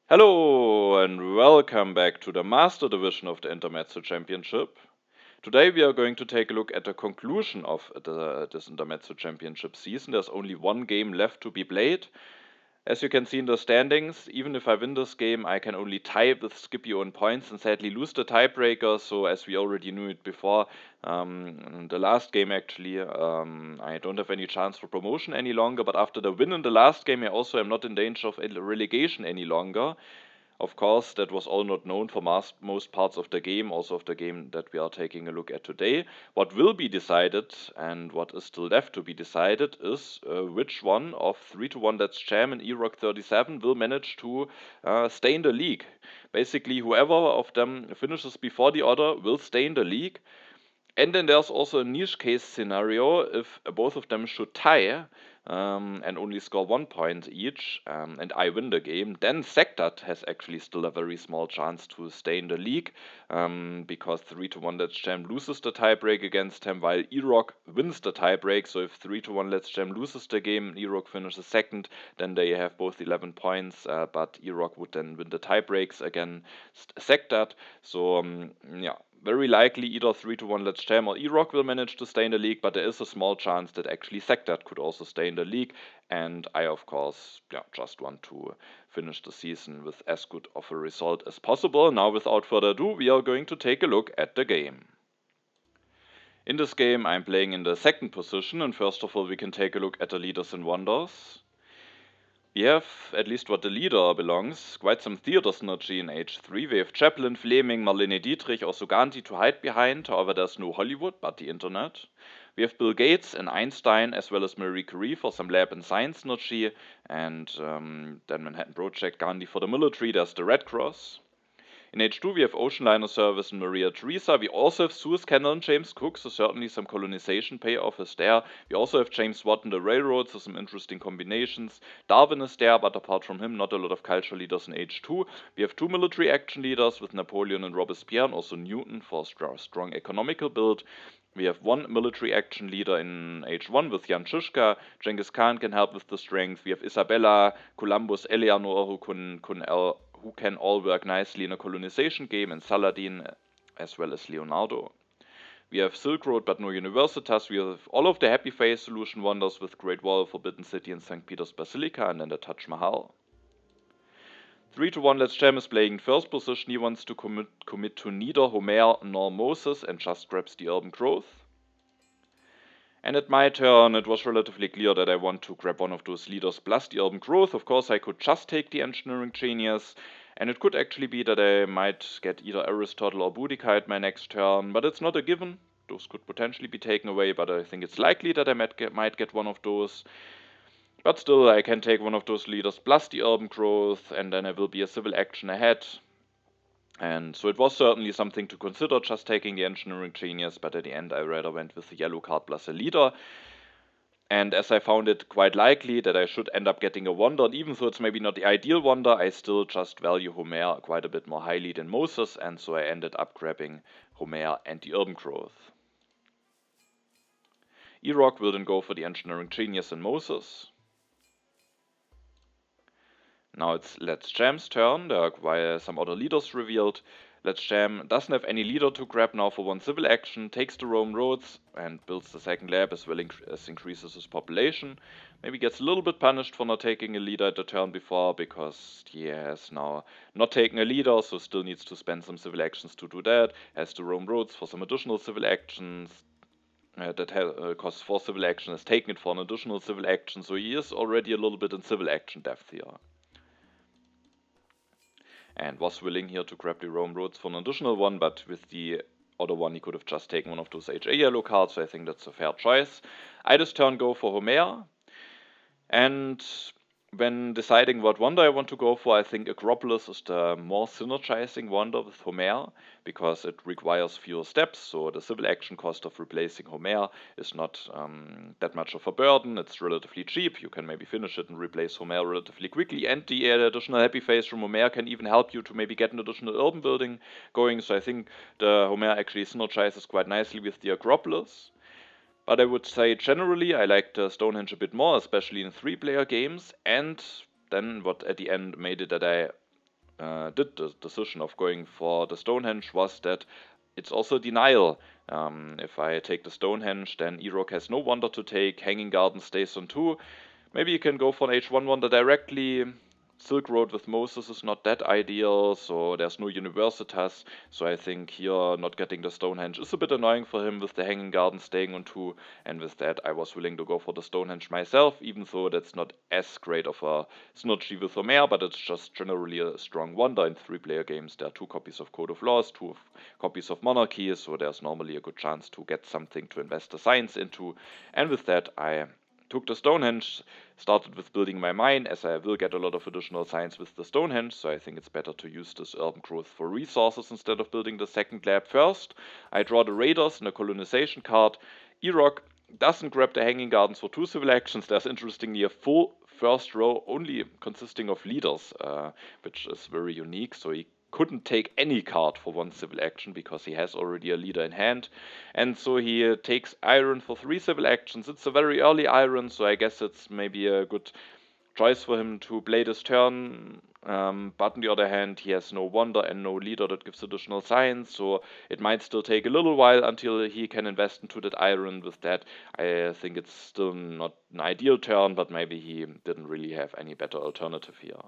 Hello and welcome back to the Master Division of the Intermezzo Championship. Today we are going to take a look at the conclusion of this Intermezzo Championship season. There's only one game left to be played. As you can see in the standings, even if I win this game, I can only tie with Scipio on points and sadly lose the tiebreaker. So as we already knew it before, in the last game actually, I don't have any chance for promotion any longer. But after the win in the last game, I also am not in danger of relegation any longer. Of course, that was all not known for most parts of the game, also of the game that we are taking a look at today. What will be decided and what is still left to be decided is which one of 3 to 1 Let's Jam and E-Rock 37 will manage to stay in the league. Basically, whoever of them finishes before the other will stay in the league. And then there's also a niche case scenario if both of them should tie and only score 1 point each, and I win the game, then Sektat has actually still a very small chance to stay in the league because 3 to 1 Let's Jam loses the tiebreak against him while E-Rock wins the tiebreak. So if 3 to 1 Let's Jam loses the game and E-Rock finishes second, then they have both 11 points, but E-Rock would then win the tiebreaks against Sektat. So yeah, very likely either 3 to 1 Let's Jam or E-Rock will manage to stay in the league, but there is a small chance that actually Sektat could also stay in the league. And I, of course, just want to finish the season with as good of a result as possible. Now, without further ado, we are going to take a look at the game. In this game, I'm playing in the second position, and first of all, we can take a look at the leaders and wonders. We have, at least what the leader belongs, quite some theater synergy in H3. We have Chaplin, Fleming, Marlene Dietrich, also Gandhi to hide behind. However, there's no Hollywood, but the internet. We have Bill Gates and Einstein, as well as Marie Curie for some lab and science synergy. And then Manhattan Project, Gandhi for the military. There's the Red Cross. In H2, we have Ocean Liner Service and Maria Theresa. We also have Suez Canal and James Cook, so certainly some colonization payoff is there. We also have James Watt and the railroad, so some interesting combinations. Darwin is there, but apart from him, not a lot of cultural leaders in H2. We have 2 military action leaders with Napoleon and Robespierre, and also Newton for a strong economical build. We have 1 military action leader in H1 with Jan Žižka. Genghis Khan can help with the strength. We have Isabella, Columbus, Eleanor, who can all work nicely in a colonization game, and Saladin as well as Leonardo. We have Silk Road but no Universitas. We have all of the Happy Face solution wonders with Great Wall, Forbidden City, and St. Peter's Basilica, and then the Taj Mahal. 3 to 1 Let's Jam is playing in first position. He wants to commit to neither Homer nor Moses and just grabs the urban growth. And at my turn, it was relatively clear that I want to grab one of those leaders plus the urban growth. Of course, I could just take the engineering genius, and it could actually be that I might get either Aristotle or Boudica at my next turn, but it's not a given. Those could potentially be taken away, but I think it's likely that I might get one of those. But still, I can take one of those leaders plus the urban growth, and then I will be a civil action ahead. And so it was certainly something to consider, just taking the engineering genius, but at the end I rather went with the yellow card plus a leader. And as I found it quite likely that I should end up getting a wonder, and even though it's maybe not the ideal wonder, I still just value Homer quite a bit more highly than Moses, and so I ended up grabbing Homer and the urban growth. E-Rock will then go for the engineering genius and Moses. Now it's Let's Jam's turn. There are some other leaders revealed. Let's Jam doesn't have any leader to grab now for 1 civil action, takes the Rome roads and builds the second lab as well as increases his population. Maybe gets a little bit punished for not taking a leader at the turn before because he has now not taken a leader, so still needs to spend some civil actions to do that. Has the Rome roads for some additional civil actions. That costs 4 civil action, has taken it for an additional civil action, so he is already a little bit in civil action depth here. And was willing here to grab the Rome roads for an additional one, but with the other one he could have just taken one of those HA yellow cards, so I think that's a fair choice. I this turn go for Homer, and when deciding what wonder I want to go for, I think Acropolis is the more synergizing wonder with Homer, because it requires fewer steps, so the civil action cost of replacing Homer is not that much of a burden. It's relatively cheap, you can maybe finish it and replace Homer relatively quickly, and the additional happy face from Homer can even help you to maybe get an additional urban building going, so I think the Homer actually synergizes quite nicely with the Acropolis. But I would say generally I liked Stonehenge a bit more, especially in 3-player games, and then what at the end made it that I did the decision of going for the Stonehenge was that it's also denial. If I take the Stonehenge, then E-Rock has no wonder to take. Hanging Garden stays on 2. Maybe you can go for an H1 wonder directly. Silk Road with Moses is not that ideal, so there's no Universitas. So I think here not getting the Stonehenge is a bit annoying for him with the Hanging Garden staying on 2. And with that, I was willing to go for the Stonehenge myself, even though that's not as great of a synergy with Homer, but it's just generally a strong wonder in 3-player games. There are 2 copies of Code of Laws, 2 copies of Monarchy, so there's normally a good chance to get something to invest the science into. And with that, I took the Stonehenge, started with building my mine, as I will get a lot of additional science with the Stonehenge, so I think it's better to use this urban growth for resources instead of building the second lab first. I draw the Raiders in a colonization card. E-Rock doesn't grab the Hanging Gardens for 2 civil actions. There's interestingly a full first row only consisting of leaders, which is very unique, so he couldn't take any card for 1 civil action because he has already a leader in hand. And so he takes iron for 3 civil actions. It's a very early iron, so I guess it's maybe a good choice for him to play this turn. But on the other hand, he has no wonder and no leader that gives additional science, so it might still take a little while until he can invest into that iron. With that, I think it's still not an ideal turn, but maybe he didn't really have any better alternative here.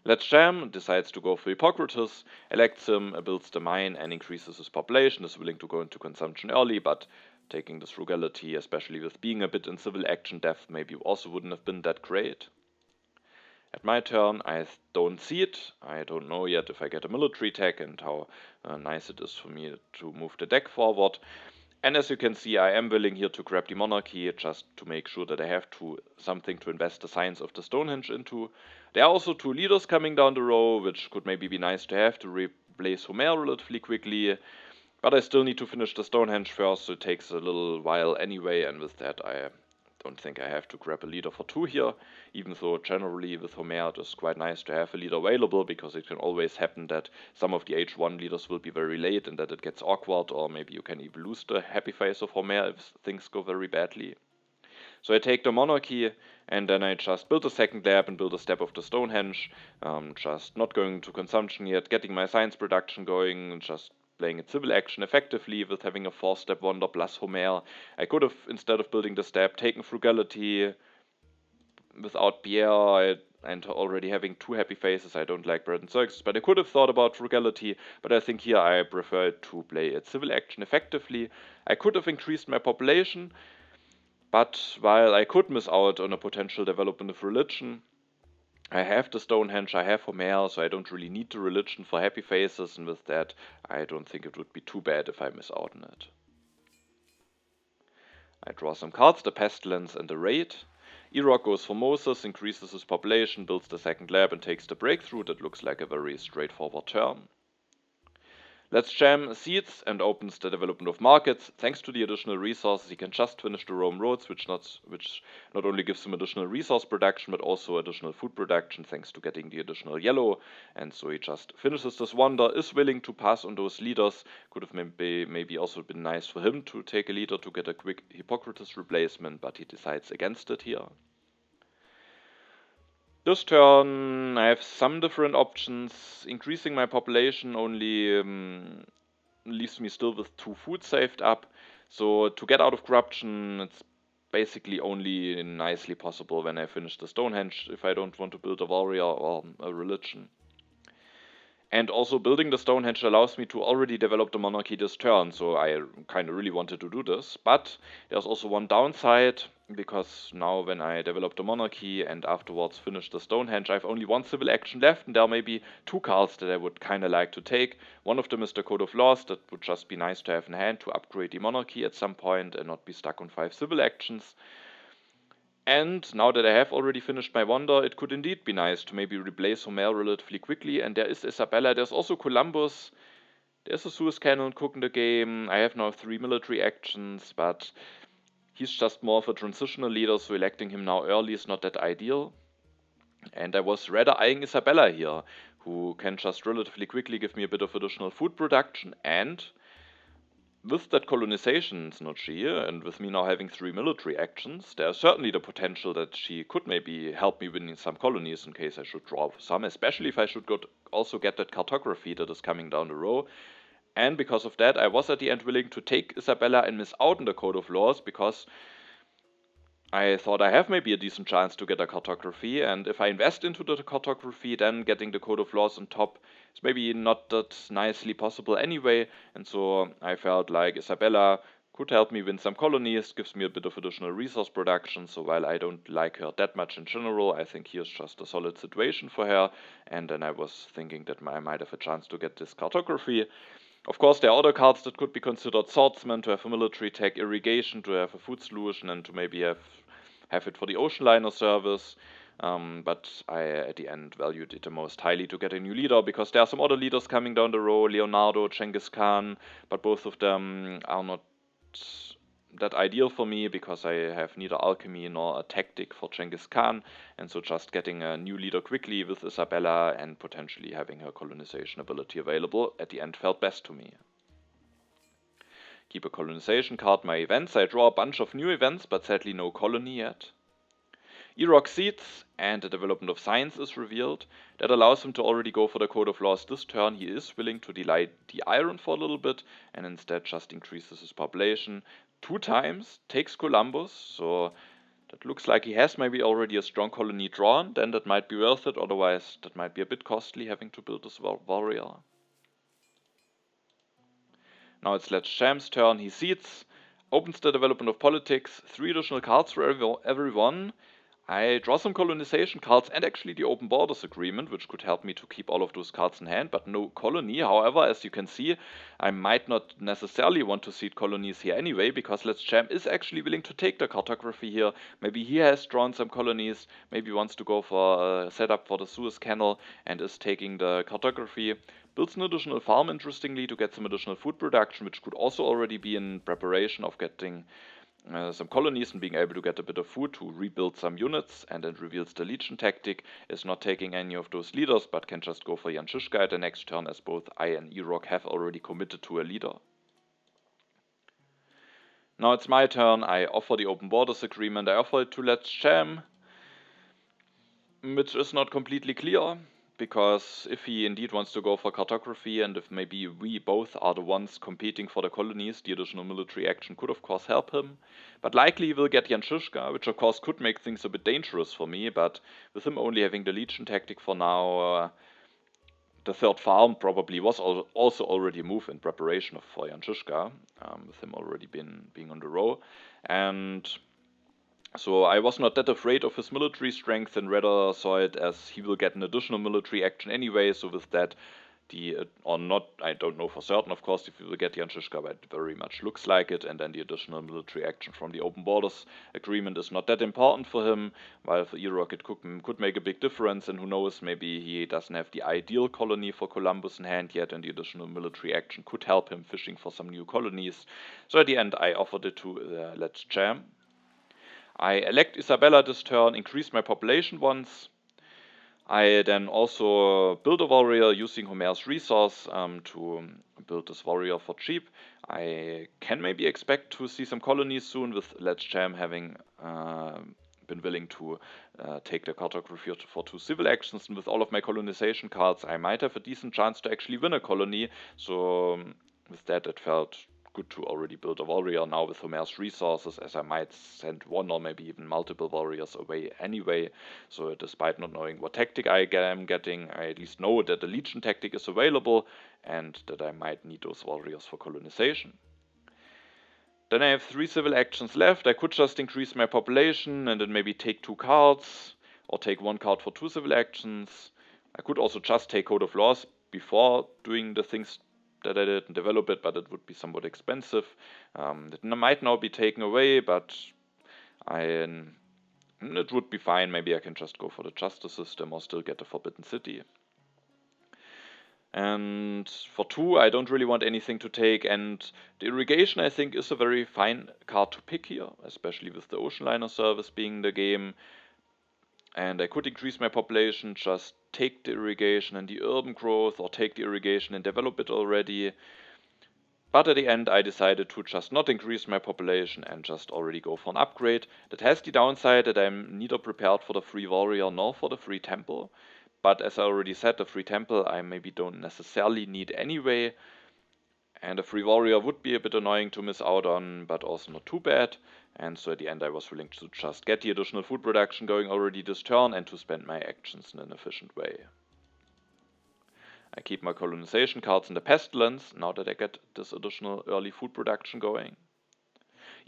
Let's Jam decides to go for Hippocrates, elects him, builds the mine, and increases his population, is willing to go into consumption early, but taking this frugality, especially with being a bit in civil action depth, maybe also wouldn't have been that great. At my turn, I don't see it. I don't know yet if I get a military tech and how nice it is for me to move the deck forward. And as you can see, I am willing here to grab the Monarchy just to make sure that I have something to invest the science of the Stonehenge into. There are also 2 leaders coming down the row, which could maybe be nice to have to replace Homer relatively quickly. But I still need to finish the Stonehenge first, so it takes a little while anyway, and with that I don't think I have to grab a leader for 2 here, even though generally with Homer it is quite nice to have a leader available, because it can always happen that some of the H1 leaders will be very late and that it gets awkward, or maybe you can even lose the happy face of Homer if things go very badly. So I take the Monarchy, and then I just build a second lab and build a step of the Stonehenge, just not going to consumption yet, getting my science production going, just playing it civil action effectively with having a 4-step wonder plus Homer. I could have, instead of building the step, taken frugality without Pierre and already having 2 happy faces. I don't like bread and circuses, but I could have thought about frugality, but I think here I prefer to play it civil action effectively. I could have increased my population, but while I could miss out on a potential development of religion, I have the Stonehenge, I have Homer, so I don't really need the religion for happy faces, and with that, I don't think it would be too bad if I miss out on it. I draw some cards, the Pestilence and the Raid. E-Rock goes for Moses, increases his population, builds the second lab, and takes the breakthrough. That looks like a very straightforward turn. Let's Jam seeds and opens the development of markets. Thanks to the additional resources, he can just finish the Rome roads, which not only gives him additional resource production, but also additional food production, thanks to getting the additional yellow. And so he just finishes this wonder, is willing to pass on those leaders. Could have maybe also been nice for him to take a leader to get a quick Hippocrates replacement, but he decides against it here. This turn, I have some different options. Increasing my population only leaves me still with 2 food saved up. So to get out of corruption, it's basically only nicely possible when I finish the Stonehenge if I don't want to build a warrior or a religion. And also building the Stonehenge allows me to already develop the Monarchy this turn, so I kind of really wanted to do this. But there's also one downside, because now when I develop the Monarchy and afterwards finish the Stonehenge, I have only 1 civil action left, and there are maybe 2 cards that I would kind of like to take. One of them is the Code of Laws, that would just be nice to have in hand to upgrade the Monarchy at some point and not be stuck on 5 civil actions. And now that I have already finished my wonder, it could indeed be nice to maybe replace Homer relatively quickly. And there is Isabella, there's also Columbus, there's a Suez Cannon cooking the game. I have now 3 military actions, but he's just more of a transitional leader, so electing him now early is not that ideal. And I was rather eyeing Isabella here, who can just relatively quickly give me a bit of additional food production and with that colonization synergy, and with me now having 3 military actions, there's certainly the potential that she could maybe help me winning some colonies in case I should draw some, especially if I should also get that cartography that is coming down the row. And because of that, I was at the end willing to take Isabella and miss out on the Code of Laws, because I thought I have maybe a decent chance to get a cartography, and if I invest into the cartography, then getting the Code of Laws on top is maybe not that nicely possible anyway, and so I felt like Isabella could help me win some colonies, gives me a bit of additional resource production, so while I don't like her that much in general, I think here's just a solid situation for her, and then I was thinking that I might have a chance to get this cartography. Of course, there are other cards that could be considered swordsman, to have a military tech, irrigation, to have a food solution, and to maybe have it for the ocean liner service. But I, at the end, valued it the most highly to get a new leader, because there are some other leaders coming down the road, Leonardo, Genghis Khan, but both of them are not that ideal for me, because I have neither alchemy nor a tactic for Genghis Khan, and so just getting a new leader quickly with Isabella and potentially having her colonization ability available at the end felt best to me. Keep a colonization card. My events, I draw a bunch of new events, but sadly no colony yet. Erock seeds, and the development of science is revealed. That allows him to already go for the Code of Laws this turn. He is willing to delay the iron for a little bit, and instead just increases his population 2 times, takes Columbus, so that looks like he has maybe already a strong colony drawn. Then that might be worth it, otherwise that might be a bit costly having to build this warrior. Now it's Let's Cham's turn. He seeds, opens the development of politics, 3 additional cards for everyone. I draw some colonization cards and actually the open borders agreement, which could help me to keep all of those cards in hand, but no colony. However, as you can see, I might not necessarily want to seed colonies here anyway, because Let's Jam is actually willing to take the cartography here. Maybe he has drawn some colonies, maybe wants to go for a setup for the Suez Canal and is taking the cartography. Builds an additional farm, interestingly, to get some additional food production, which could also already be in preparation of getting some colonies and being able to get a bit of food to rebuild some units, and then reveals the Legion tactic, is not taking any of those leaders, but can just go for Jan Žižka at the next turn, as both I and Erock have already committed to a leader. Now it's my turn. I offer the open borders agreement. I offer it to Let's Jam, which is not completely clear, because if he indeed wants to go for cartography, and if maybe we both are the ones competing for the colonies, the additional military action could of course help him. But likely he will get Jan Žižka, which of course could make things a bit dangerous for me, but with him only having the Legion tactic for now, the third farm probably was also already a move in preparation for Jan Žižka, with him already being on the row. And so I was not that afraid of his military strength, and rather saw it as he will get an additional military action anyway, so with that, or not, I don't know for certain, of course, if he will get Jan Žižka, but it very much looks like it, and then the additional military action from the open borders agreement is not that important for him, while for Erock it could make a big difference, and who knows, maybe he doesn't have the ideal colony for Columbus in hand yet, and the additional military action could help him fishing for some new colonies. So at the end I offered it to Let's Jam. I elect Isabella this turn, increase my population once. I then also build a warrior using Homer's resource to build this warrior for cheap. I can maybe expect to see some colonies soon, with Let's Jam having been willing to take the cartography for 2 civil actions, and with all of my colonization cards I might have a decent chance to actually win a colony. So with that, it felt good to already build a warrior now with Homer's resources, as I might send 1 or maybe even multiple warriors away anyway. So despite not knowing what tactic I am getting, I at least know that the Legion tactic is available and that I might need those warriors for colonization. Then I have 3 civil actions left. I could just increase my population and then maybe take 2 cards, or take 1 card for 2 civil actions. I could also just take Code of Laws before doing the things that I did and develop it, but it would be somewhat expensive. It might now be taken away, but it would be fine. Maybe I can just go for the justice system or still get the Forbidden City. And for 2, I don't really want anything to take, and the irrigation I think is a very fine card to pick here, especially with the ocean liner service being in the game. And I could increase my population, just take the irrigation and the urban growth, or take the irrigation and develop it already. But at the end I decided to just not increase my population and just already go for an upgrade. That has the downside that I'm neither prepared for the free warrior nor for the free temple. But as I already said, the free temple I maybe don't necessarily need anyway. And a free warrior would be a bit annoying to miss out on, but also not too bad. And so at the end I was willing to just get the additional food production going already this turn and to spend my actions in an efficient way. I keep my colonization cards in the pestilence, now that I get this additional early food production going.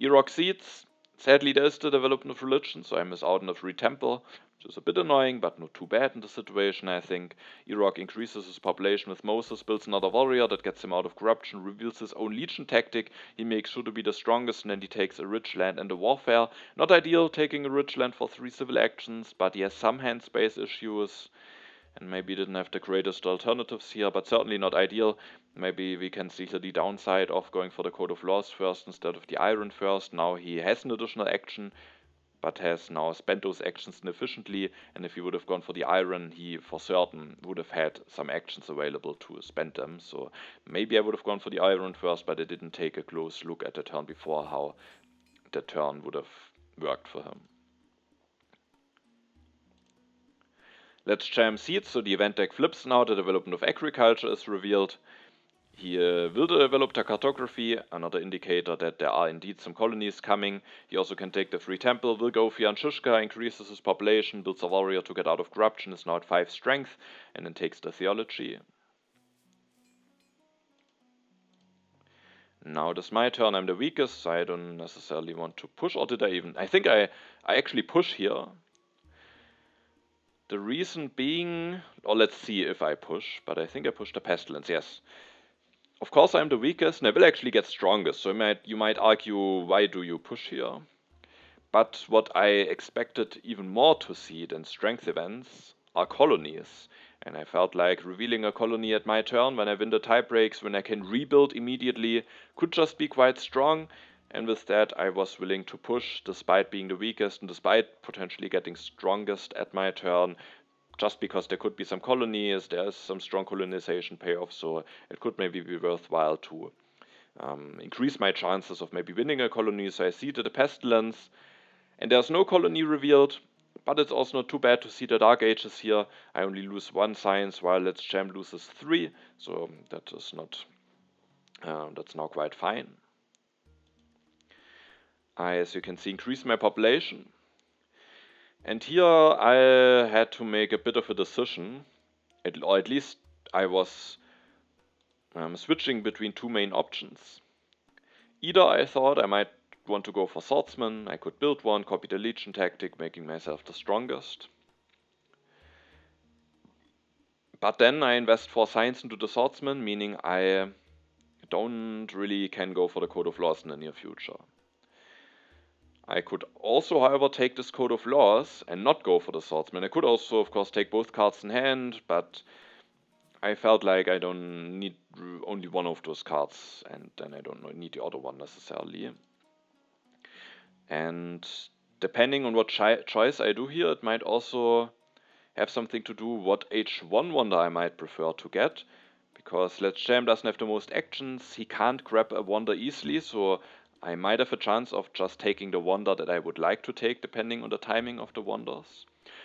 Irok seeds, sadly there is the development of religion, so I miss out on the free temple, which is a bit annoying, but not too bad in the situation, I think. Irok increases his population with Moses, builds another warrior that gets him out of corruption, reveals his own legion tactic, he makes sure to be the strongest, and then he takes a rich land and a warfare. Not ideal taking a rich land for 3 civil actions, but he has some hand space issues. And maybe didn't have the greatest alternatives here, but certainly not ideal. Maybe we can see the downside of going for the Code of Laws first instead of the Iron first. Now he has an additional action, but has now spent those actions inefficiently, and if he would have gone for the Iron, he for certain would have had some actions available to spend them. So maybe I would have gone for the Iron first, but I didn't take a close look at the turn before how the turn would have worked for him. Let's jam seeds, so the event deck flips now, the development of agriculture is revealed. He will develop the cartography, another indicator that there are indeed some colonies coming. He also can take the free temple, will go Fian Shishka, increases his population, builds a warrior to get out of corruption, is now at 5 strength, and then takes the theology. Now it is my turn, I'm the weakest, so I don't necessarily want to push, or did I even? I think I actually push here. The reason being, or let's see if I push, but I think I pushed the pestilence, yes. Of course I'm the weakest, and I will actually get strongest, so you might argue, why do you push here? But what I expected even more to see than strength events are colonies. And I felt like revealing a colony at my turn when I win the tie breaks, when I can rebuild immediately, could just be quite strong. And with that I was willing to push, despite being the weakest and despite potentially getting strongest at my turn, just because there could be some colonies, there is some strong colonization payoff, so it could maybe be worthwhile to increase my chances of maybe winning a colony. So I see the pestilence, and there's no colony revealed, but it's also not too bad to see the Dark Ages here. I only lose 1 science, while Let's Jam loses 3, so that is not, that's now quite fine. I, as you can see, increase my population. And here I had to make a bit of a decision, or at least I was switching between 2 main options. Either I thought I might want to go for Swordsman, I could build one, copy the Legion tactic, making myself the strongest. But then I invest 4 science into the Swordsman, meaning I don't really can go for the Code of Laws in the near future. I could also, however, take this Code of Laws and not go for the Swordsman. I could also, of course, take both cards in hand, but I felt like I don't need only one of those cards, and then I don't need the other one necessarily. And depending on what choice I do here, it might also have something to do what H1 wonder I might prefer to get. Because Let's Jam doesn't have the most actions, he can't grab a wonder easily, so I might have a chance of just taking the wonder that I would like to take, depending on the timing of the wonders.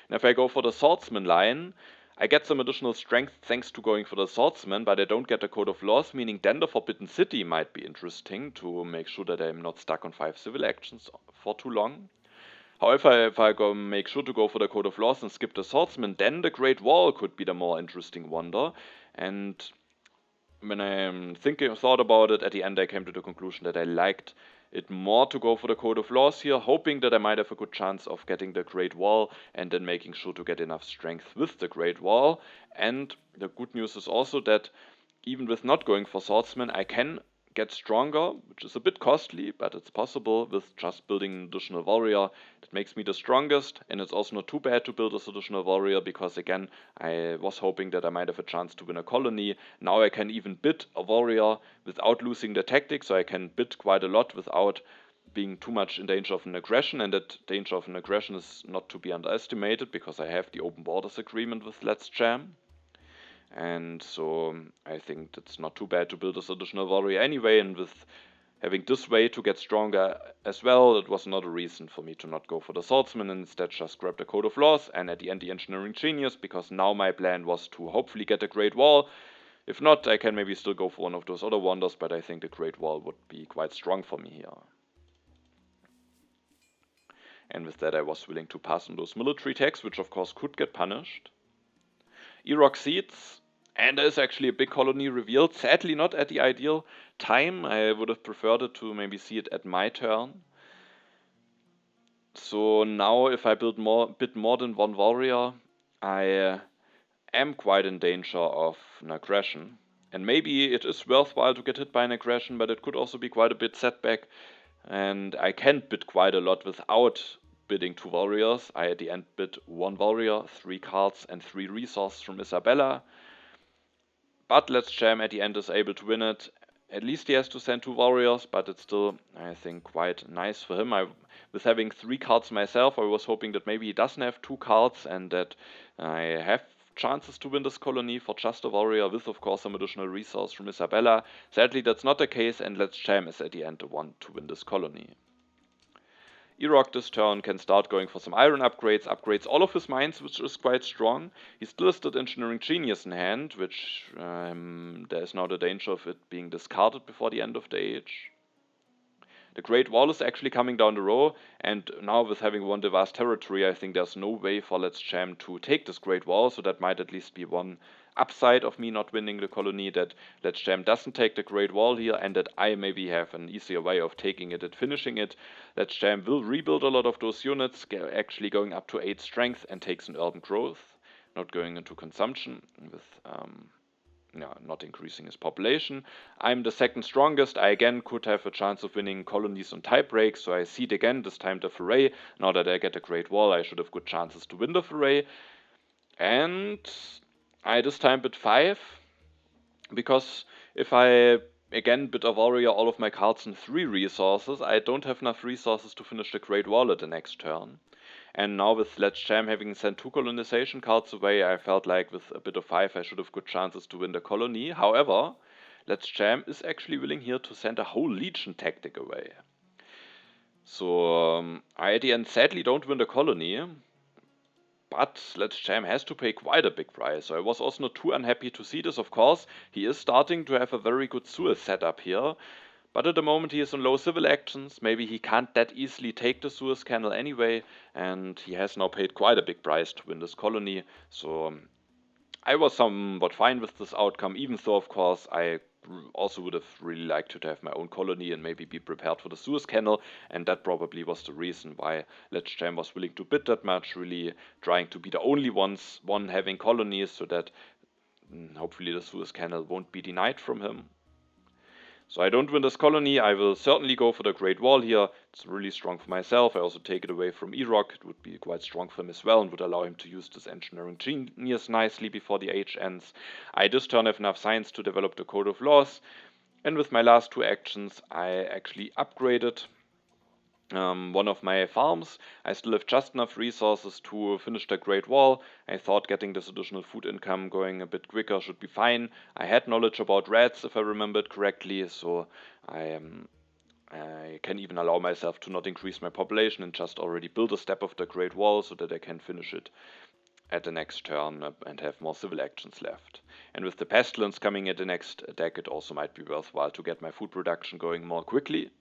And if I go for the Swordsman line, I get some additional strength thanks to going for the Swordsman, but I don't get the Code of Laws, meaning then the Forbidden City might be interesting to make sure that I'm not stuck on 5 civil actions for too long. However, if I make sure to go for the Code of Laws and skip the Swordsman, then the Great Wall could be the more interesting wonder. And when I thought about it, at the end I came to the conclusion that I liked it more to go for the Code of Laws here, hoping that I might have a good chance of getting the Great Wall and then making sure to get enough strength with the Great Wall. And the good news is also that even with not going for Swordsman, I can get stronger, which is a bit costly, but it's possible with just building an additional warrior. That makes me the strongest, and it's also not too bad to build this additional warrior, because again, I was hoping that I might have a chance to win a colony. Now I can even bid a warrior without losing the tactic, so I can bid quite a lot without being too much in danger of an aggression, and that danger of an aggression is not to be underestimated, because I have the open borders agreement with Let's Jam. And so I think it's not too bad to build this additional warrior anyway, and with having this way to get stronger as well, it was not a reason for me to not go for the swordsman and instead just grab the Code of Laws and at the end the engineering genius, because now my plan was to hopefully get a Great Wall. If not, I can maybe still go for one of those other wonders, but I think the Great Wall would be quite strong for me here. And with that I was willing to pass on those military attacks, which of course could get punished. Irok Seeds, and there is actually a big colony revealed, sadly not at the ideal time. I would have preferred it to maybe see it at my turn. So now if I build a bit more than one warrior, I am quite in danger of an aggression. And maybe it is worthwhile to get hit by an aggression, but it could also be quite a bit setback. And I can bid quite a lot without bidding 2 warriors. I at the end bid 1 warrior, 3 cards and 3 resources from Isabella. But Let's Jam at the end is able to win it. At least he has to send 2 warriors, but it's still, I think, quite nice for him. With having 3 cards myself, I was hoping that maybe he doesn't have 2 cards and that I have chances to win this colony for just a warrior with, of course, some additional resource from Isabella. Sadly, that's not the case, and Let's Jam is at the end the one to win this colony. Irok this turn can start going for some iron upgrades all of his mines, which is quite strong. He still has that engineering genius in hand, which there is now the danger of it being discarded before the end of the age. The Great Wall is actually coming down the row, and now with having won the vast territory, I think there's no way for Let's Jam to take this Great Wall, so that might at least be one upside of me not winning the colony, that Let's Jam doesn't take the Great Wall here, and that I maybe have an easier way of taking it and finishing it. Let's Jam will rebuild a lot of those units, actually going up to 8 strength and takes an urban growth, not going into consumption with not increasing his population. I'm the second strongest. I again could have a chance of winning colonies on tie breaks, so I seed again, this time the foray. Now that I get a Great Wall, I should have good chances to win the foray. And I this time bid 5, because if I again bid a warrior all of my cards and 3 resources, I don't have enough resources to finish the Great Wall at the next turn. And now with Let's Jam having sent 2 colonization cards away, I felt like with a bit of 5 I should have good chances to win the colony. However, Let's Jam is actually willing here to send a whole legion tactic away. So I at the end sadly don't win the colony, but Let's Jam has to pay quite a big price. So I was also not too unhappy to see this. Of course, he is starting to have a very good Suez setup here. But at the moment he is on low civil actions, maybe he can't that easily take the Suez Canal anyway, and he has now paid quite a big price to win this colony, so I was somewhat fine with this outcome, even though of course I also would have really liked to have my own colony and maybe be prepared for the Suez Canal, and that probably was the reason why Let's Jam was willing to bid that much, really trying to be the only one having colonies, so that hopefully the Suez Canal won't be denied from him. So I don't win this colony. I will certainly go for the Great Wall here. It's really strong for myself. I also take it away from Irok. It would be quite strong for him as well and would allow him to use this engineering genius nicely before the age ends. I this turn have enough science to develop the Code of Laws. And with my last 2 actions, I actually upgraded one of my farms. I still have just enough resources to finish the Great Wall. I thought getting this additional food income going a bit quicker should be fine. I had knowledge about rats, if I remembered correctly, so I can even allow myself to not increase my population and just already build a step of the Great Wall so that I can finish it at the next turn and have more civil actions left. And with the pestilence coming at the next deck, it also might be worthwhile to get my food production going more quickly.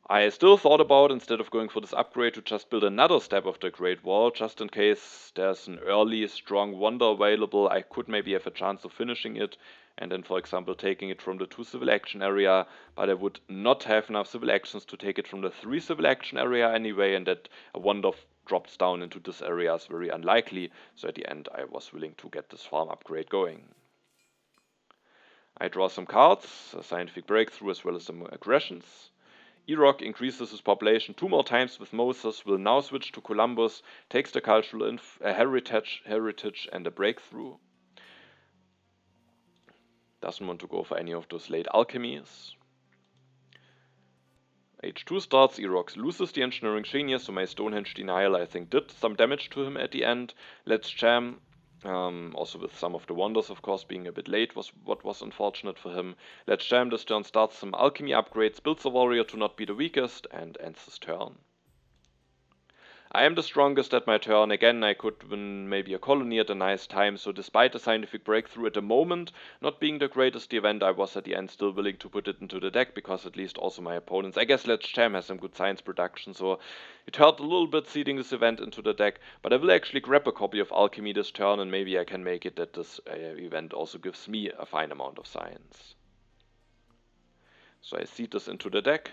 I still thought about, instead of going for this upgrade, to just build another step of the Great Wall, just in case there's an early strong wonder available. I could maybe have a chance of finishing it, and then, for example, taking it from the 2 civil action area, but I would not have enough civil actions to take it from the 3 civil action area anyway, and that a wonder drops down into this area is very unlikely, so at the end I was willing to get this farm upgrade going. I draw some cards, a scientific breakthrough as well as some aggressions. Irok increases his population 2 more times with Moses, will now switch to Columbus, takes the cultural heritage and a breakthrough. Doesn't want to go for any of those late alchemies. Age 2 starts, Irok loses the engineering genius, so my Stonehenge denial I think did some damage to him at the end. Let's Jam Also with some of the wonders, of course, being a bit late was what was unfortunate for him. Let's Jam this turn starts some alchemy upgrades, builds a warrior to not be the weakest, and ends his turn. I am the strongest at my turn. Again, I could win maybe a colony at a nice time, so despite the scientific breakthrough at the moment not being the greatest event, I was at the end still willing to put it into the deck, because at least also my opponents, I guess Let's Jam has some good science production, so it hurt a little bit seeding this event into the deck, but I will actually grab a copy of Alchemy this turn, and maybe I can make it that this event also gives me a fine amount of science. So I seed this into the deck.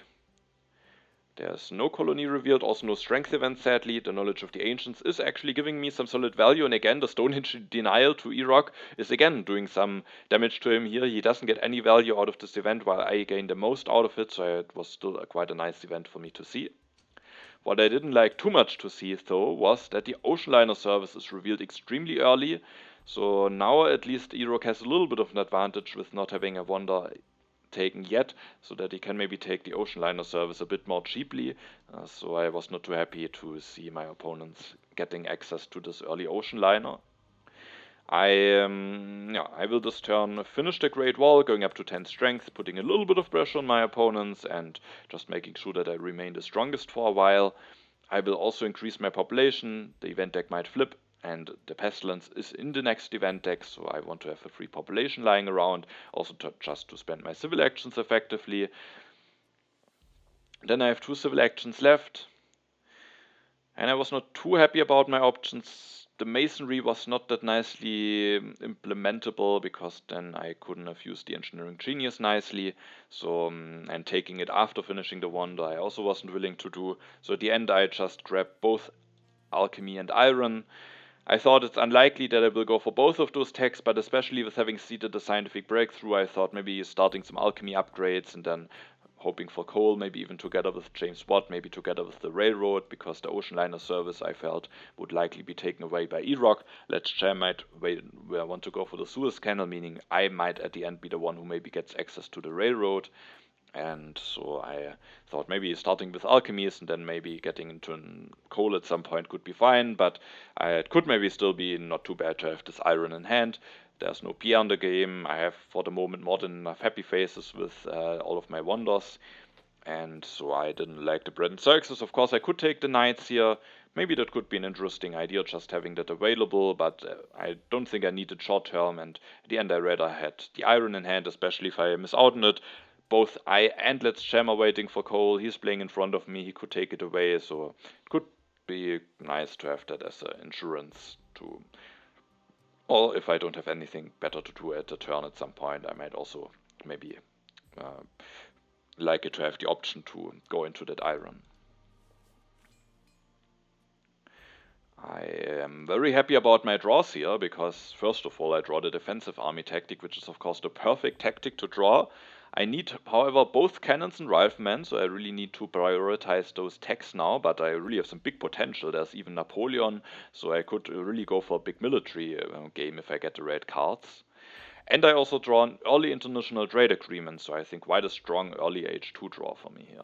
There's no colony revealed, also no strength event sadly. The knowledge of the ancients is actually giving me some solid value, and again the Stonehenge denial to E-Rock is again doing some damage to him here. He doesn't get any value out of this event while I gain the most out of it, so it was still quite a nice event for me to see. What I didn't like too much to see though was that the Ocean Liner service is revealed extremely early, so now at least E-Rock has a little bit of an advantage with not having a wonder taken yet, so that he can maybe take the Ocean Liner service a bit more cheaply, so I was not too happy to see my opponents getting access to this early Ocean Liner. I will this turn finish the Great Wall, going up to 10 strength, putting a little bit of pressure on my opponents and just making sure that I remain the strongest for a while. I will also increase my population, the event deck might flip, and the Pestilence is in the next event deck, so I want to have a free population lying around, also just to spend my civil actions effectively. Then I have 2 civil actions left, and I was not too happy about my options. The masonry was not that nicely implementable, because then I couldn't have used the engineering genius nicely, so and taking it after finishing the wonder I also wasn't willing to do, so at the end I just grabbed both alchemy and iron. I thought it's unlikely that I will go for both of those techs, but especially with having seeded the scientific breakthrough, I thought maybe starting some alchemy upgrades and then hoping for coal, maybe even together with James Watt, maybe together with the railroad, because the Ocean Liner service I felt would likely be taken away by E-Rock. Let's Jam might want to go for the Suez Canal, meaning I might at the end be the one who maybe gets access to the railroad. And so I thought maybe starting with alchemies and then maybe getting into coal at some point could be fine, but it could maybe still be not too bad to have this iron in hand. There's no P on the game. I have for the moment more than enough happy faces with all of my wonders. And so I didn't like the bread and circuses. Of course, I could take the knights here. Maybe that could be an interesting idea, just having that available, but I don't think I need it short term. And at the end, I rather had the iron in hand, especially if I miss out on it. Both I and Let's Jam are waiting for coal. He's playing in front of me. He could take it away, so it could be nice to have that as an insurance to. Or if I don't have anything better to do at the turn at some point, I might also maybe uh, like it to have the option to go into that iron. I am very happy about my draws here, because first of all I draw the defensive army tactic, which is of course the perfect tactic to draw. I need, however, both cannons and riflemen, so I really need to prioritize those techs now, but I really have some big potential. There's even Napoleon, so I could really go for a big military game if I get the right cards. And I also draw an early international trade agreement, so I think quite a strong early H2 draw for me here.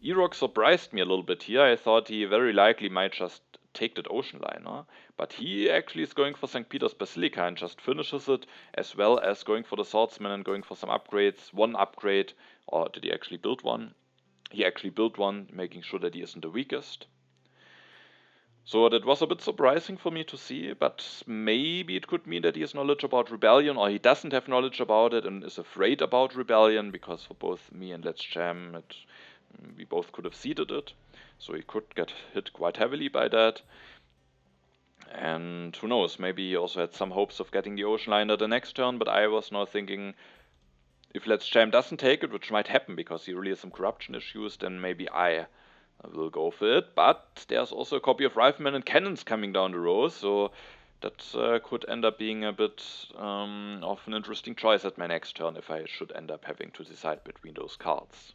E-Rock surprised me a little bit here. I thought he very likely might just take that ocean liner, but he actually is going for St. Peter's Basilica and just finishes it, as well as going for the swordsman and going for some upgrades. One upgrade, or did he actually build one? He actually built one, making sure that he isn't the weakest. So that was a bit surprising for me to see, but maybe it could mean that he has knowledge about rebellion, or he doesn't have knowledge about it and is afraid about rebellion, because for both me and Let's Jam, we both could have seeded it, so he could get hit quite heavily by that. And who knows, maybe he also had some hopes of getting the Ocean Liner the next turn, but I was now thinking, if Let's Jam doesn't take it, which might happen because he really has some corruption issues, then maybe I will go for it. But there's also a copy of Riflemen and Cannons coming down the row, so that could end up being a bit of an interesting choice at my next turn if I should end up having to decide between those cards.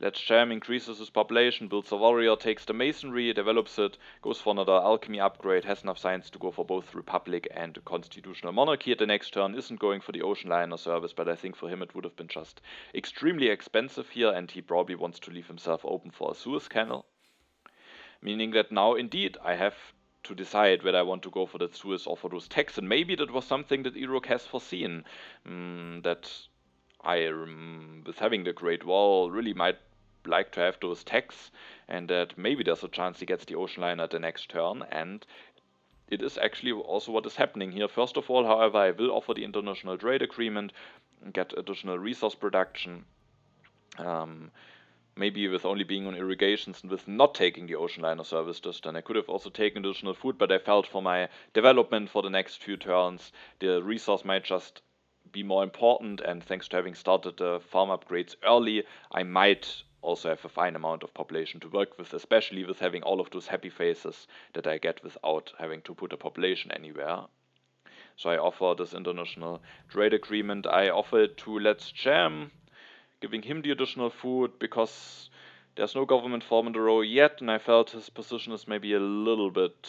Let's Jam increases his population, builds a warrior, takes the masonry, develops it, goes for another alchemy upgrade, has enough science to go for both Republic and Constitutional Monarchy at the next turn, isn't going for the Ocean Liner service, but I think for him it would have been just extremely expensive here, and he probably wants to leave himself open for a Suez Canal. meaning that now indeed I have to decide whether I want to go for that Suis or for those techs, and maybe that was something that Irok has foreseen, that I, with having the Great Wall, really might like to have those techs, and that maybe there's a chance he gets the Ocean Liner the next turn, and it is actually also what is happening here. First of all, however, I will offer the International Trade Agreement, get additional resource production, maybe with only being on irrigations and with not taking the Ocean Liner service this turn. I could have also taken additional food, but I felt for my development for the next few turns, the resource might just be more important, and thanks to having started the farm upgrades early, I might also have a fine amount of population to work with, especially with having all of those happy faces that I get without having to put a population anywhere. So I offer this international trade agreement. I offer it to Let's Jam, giving him the additional food because there's no government form in the row yet, and I felt his position is maybe a little bit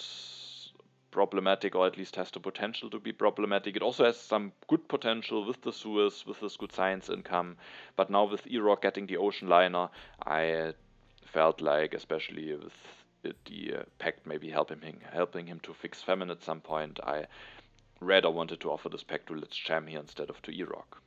problematic, or at least has the potential to be problematic. It also has some good potential with the Suez, with this good science income, but now with Irok getting the Ocean Liner, I felt like, especially with the pact maybe helping him to fix famine at some point, I rather wanted to offer this pact to Let's Jam here instead of to Irok.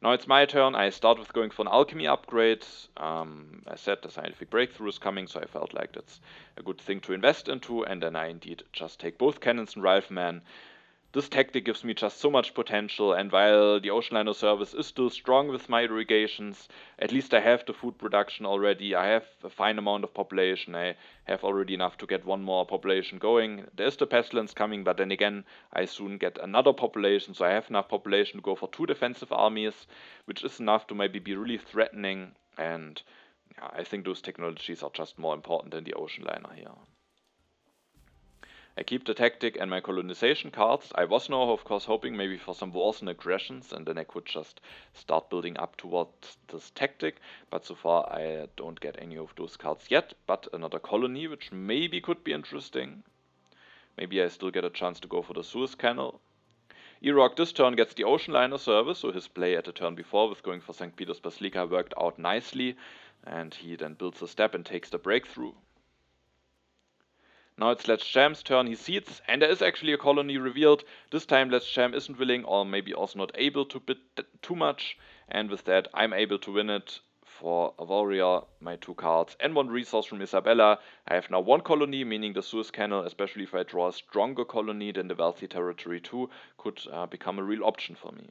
Now it's my turn. I start with going for an alchemy upgrade. I said the scientific breakthrough is coming, so I felt like that's a good thing to invest into, and then I indeed just take both cannons and rifleman. This tactic gives me just so much potential, and while the Ocean Liner service is still strong with my irrigations, at least I have the food production already, I have a fine amount of population, I have already enough to get one more population going. There's the pestilence coming, but then again, I soon get another population, so I have enough population to go for 2 defensive armies, which is enough to maybe be really threatening, and yeah, I think those technologies are just more important than the Ocean Liner here. I keep the tactic and my colonization cards. I was now, of course, hoping maybe for some wars and aggressions, and then I could just start building up towards this tactic, but so far I don't get any of those cards yet, but another colony, which maybe could be interesting. Maybe I still get a chance to go for the Suez Canal. Irok this turn gets the Ocean Liner service, so his play at the turn before with going for St. Peter's Basilica worked out nicely, and he then builds a step and takes the breakthrough. Now it's Let's Jam's turn, he seeds, and there is actually a colony revealed. This time Let's Jam isn't willing, or maybe also not able to bid too much, and with that I'm able to win it for a warrior, my 2 cards, and 1 resource from Isabella. I have now 1 colony, meaning the Suez Canal, especially if I draw a stronger colony than the wealthy territory too, could become a real option for me.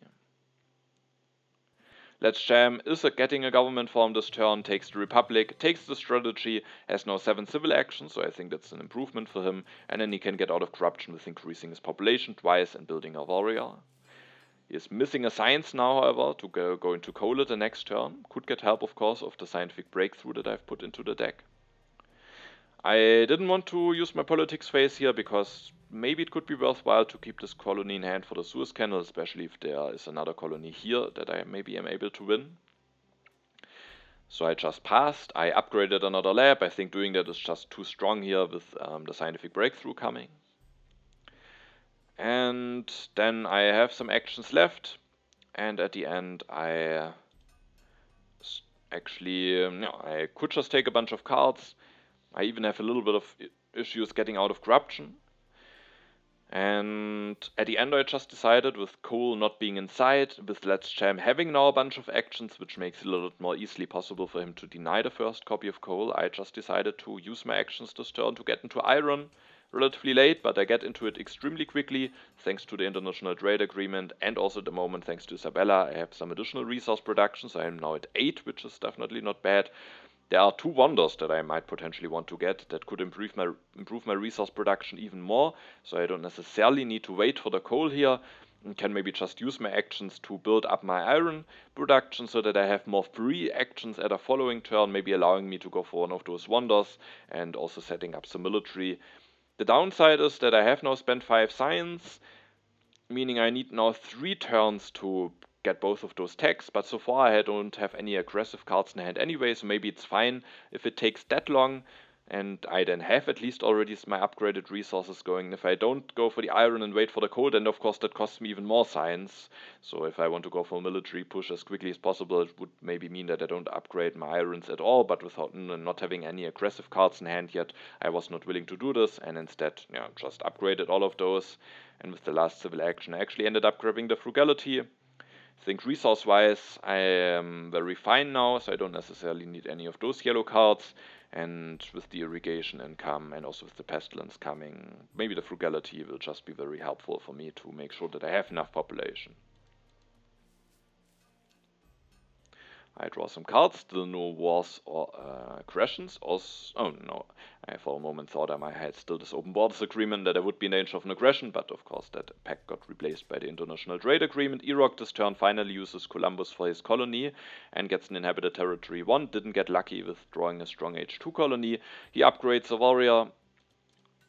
Let's Jam is getting a government form this turn, takes the Republic, takes the strategy, has now 7 civil actions, so I think that's an improvement for him, and then he can get out of corruption with increasing his population twice and building a warrior. He is missing a science now, however, to go into coal the next turn. Could get help, of course, of the scientific breakthrough that I've put into the deck. I didn't want to use my politics phase here because maybe it could be worthwhile to keep this colony in hand for the Suez Canal, especially if there is another colony here that I maybe am able to win. So I just passed. I upgraded another lab. I think doing that is just too strong here with the scientific breakthrough coming. And then I have some actions left, and at the end I actually, I could just take a bunch of cards. I even have a little bit of issues getting out of corruption. And at the end I just decided, with Cole not being inside, with Let's Jam having now a bunch of actions, which makes it a little bit more easily possible for him to deny the first copy of Cole, I just decided to use my actions this turn to get into Iron. Relatively late, but I get into it extremely quickly, thanks to the International Trade Agreement, and also at the moment, thanks to Isabella, I have some additional resource production, so I am now at 8, which is definitely not bad. There are 2 wonders that I might potentially want to get that could improve my resource production even more, so I don't necessarily need to wait for the coal here, and can maybe just use my actions to build up my iron production so that I have more free actions at a following turn, maybe allowing me to go for one of those wonders, and also setting up some military. The downside is that I have now spent 5 science, meaning I need now 3 turns to get both of those techs, but so far I don't have any aggressive cards in hand anyway, so maybe it's fine if it takes that long. and I then have at least already my upgraded resources going. If I don't go for the iron and wait for the coal, then of course that costs me even more science. So if I want to go for a military push as quickly as possible, it would maybe mean that I don't upgrade my irons at all, but without not having any aggressive cards in hand yet, I was not willing to do this, and instead, yeah, just upgraded all of those. And with the last civil action, I actually ended up grabbing the frugality. I think resource-wise, I am very fine now, so I don't necessarily need any of those yellow cards. And with the irrigation income and also with the pestilence coming, maybe the frugality will just be very helpful for me to make sure that I have enough population. I draw some cards, still no wars or aggressions. Also, oh no, I for a moment thought I might had still this open borders agreement that I would be in danger of an aggression, but of course that pact got replaced by the international trade agreement. Iraq this turn finally uses Columbus for his colony and gets an inhabited territory 1. Didn't get lucky with drawing a strong H2 colony. He upgrades a warrior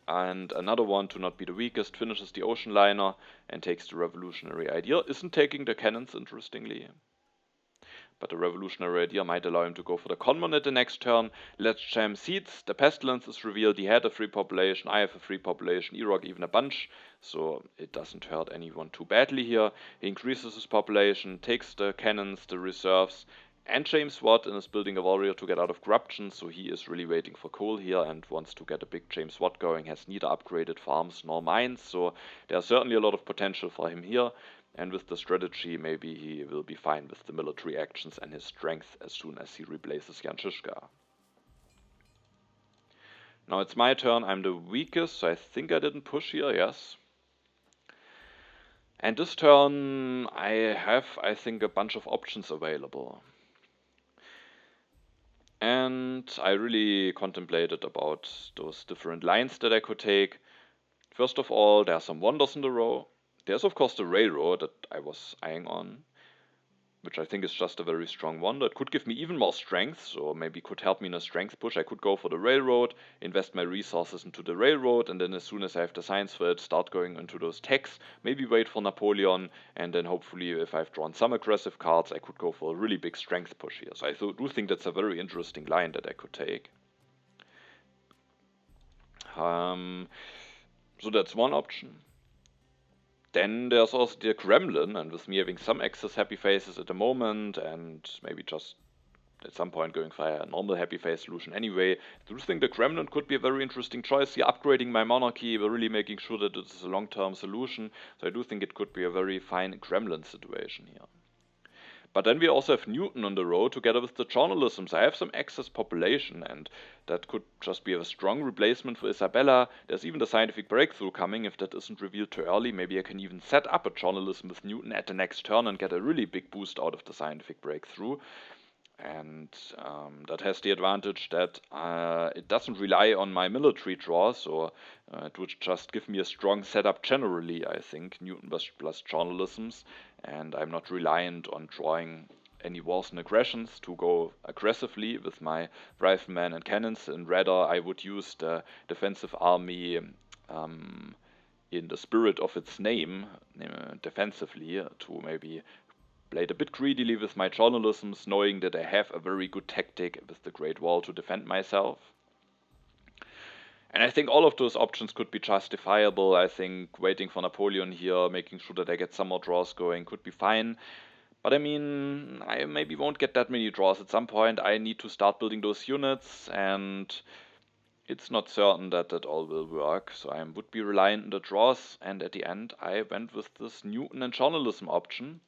and another one to not be the weakest, finishes the ocean liner and takes the revolutionary idea. Isn't taking the cannons, interestingly. But the revolutionary idea might allow him to go for the Conmon at the next turn. Let's jam seeds. The pestilence is revealed. He had a free population. I have a free population. Iraq even a bunch. So it doesn't hurt anyone too badly here. He increases his population, takes the cannons, the reserves, and James Watt and is building a warrior to get out of corruption. So he is really waiting for coal here and wants to get a big James Watt going. Has neither upgraded farms nor mines. So there's certainly a lot of potential for him here. And with the strategy, maybe he will be fine with the military actions and his strength as soon as he replaces Jan Žižka. Now it's my turn. I'm the weakest, so I think I didn't push here, yes. And this turn, I have, I think, a bunch of options available. And I really contemplated about those different lines that I could take. First of all, there are some wonders in the row. There's of course the railroad that I was eyeing on, which I think is just a very strong wonder. It could give me even more strength, so maybe could help me in a strength push. I could go for the railroad, invest my resources into the railroad, and then as soon as I have the science for it, start going into those techs, maybe wait for Napoleon, and then hopefully if I've drawn some aggressive cards, I could go for a really big strength push here. So I do think that's a very interesting line that I could take. So that's one option. Then there's also the Gremlin, and with me having some excess happy faces at the moment, and maybe just at some point going for a normal happy face solution anyway, I do think the Gremlin could be a very interesting choice here, upgrading my monarchy, but really making sure that this is a long-term solution, so I do think it could be a very fine Gremlin situation here. But then we also have Newton on the road together with the journalisms. I have some excess population, and that could just be a strong replacement for Isabella. There's even the scientific breakthrough coming. If that isn't revealed too early, maybe I can even set up a journalism with Newton at the next turn and get a really big boost out of the scientific breakthrough. And that has the advantage that it doesn't rely on my military draw, so it would just give me a strong setup generally, I think, Newton plus journalisms, and I'm not reliant on drawing any wars and aggressions to go aggressively with my riflemen and cannons, and rather I would use the defensive army in the spirit of its name, defensively, to maybe played a bit greedily with my journalisms, knowing that I have a very good tactic with the Great Wall to defend myself. And I think all of those options could be justifiable. I think waiting for Napoleon here, making sure that I get some more draws going could be fine. But I mean, I maybe won't get that many draws at some point. I need to start building those units, and it's not certain that that all will work. So I would be reliant on the draws, and at the end I went with this Newton and journalism option.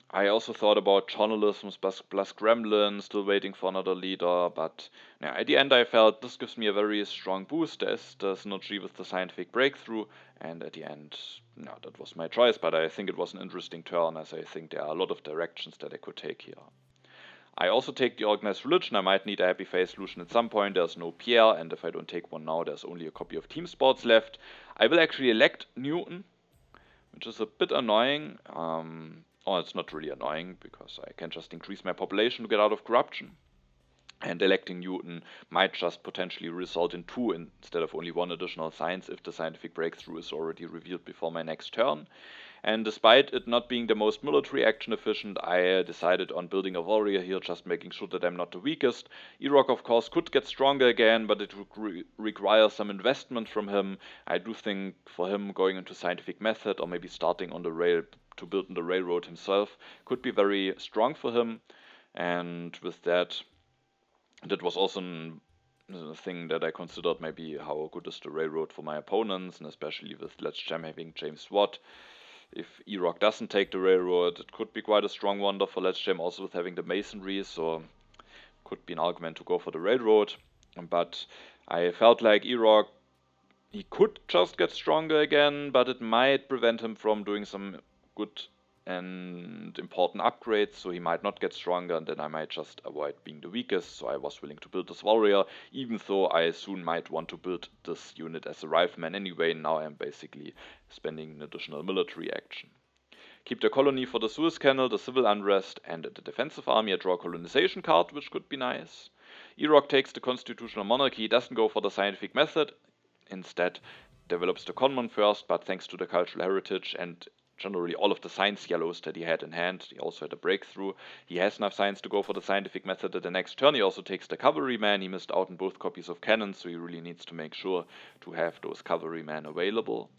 I also thought about journalism plus Gremlin, still waiting for another leader, but yeah, at the end I felt this gives me a very strong boost. There's the synergy with the scientific breakthrough, and at the end, no, that was my choice, but I think it was an interesting turn, as I think there are a lot of directions that I could take here. I also take the organized religion. I might need a happy face solution at some point. There's no Pierre, and if I don't take one now, there's only a copy of Team Sports left. I will actually elect Newton, which is a bit annoying. Oh, it's not really annoying, because I can just increase my population to get out of corruption. And electing Newton might just potentially result in 2 instead of only 1 additional science if the scientific breakthrough is already revealed before my next turn. And despite it not being the most military action efficient, I decided on building a warrior here, just making sure that I'm not the weakest. Irok, of course, could get stronger again, but it would require some investment from him. I do think for him going into scientific method or maybe starting on the rail to build the railroad himself could be very strong for him. And with that, that was also a thing that I considered, maybe how good is the railroad for my opponents, and especially with Let's Jam having James Watt. If Irok doesn't take the railroad, it could be quite a strong wonder for Let's Jam, also with having the masonry, so could be an argument to go for the railroad. But I felt like Irok, he could just get stronger again, but it might prevent him from doing some good and important upgrades, so he might not get stronger, and then I might just avoid being the weakest. So I was willing to build this warrior, even though I soon might want to build this unit as a rifleman anyway. Now I'm basically spending an additional military action. Keep the colony for the Suez Canal, the civil unrest, and the defensive army. I draw a colonization card, which could be nice. Irok takes the constitutional monarchy, doesn't go for the scientific method, instead develops the common first, but thanks to the cultural heritage and generally all of the science yellows that he had in hand, he also had a breakthrough. He has enough science to go for the scientific method at the next turn. He also takes the cavalryman. He missed out on both copies of cannons, so he really needs to make sure to have those cavalrymen available.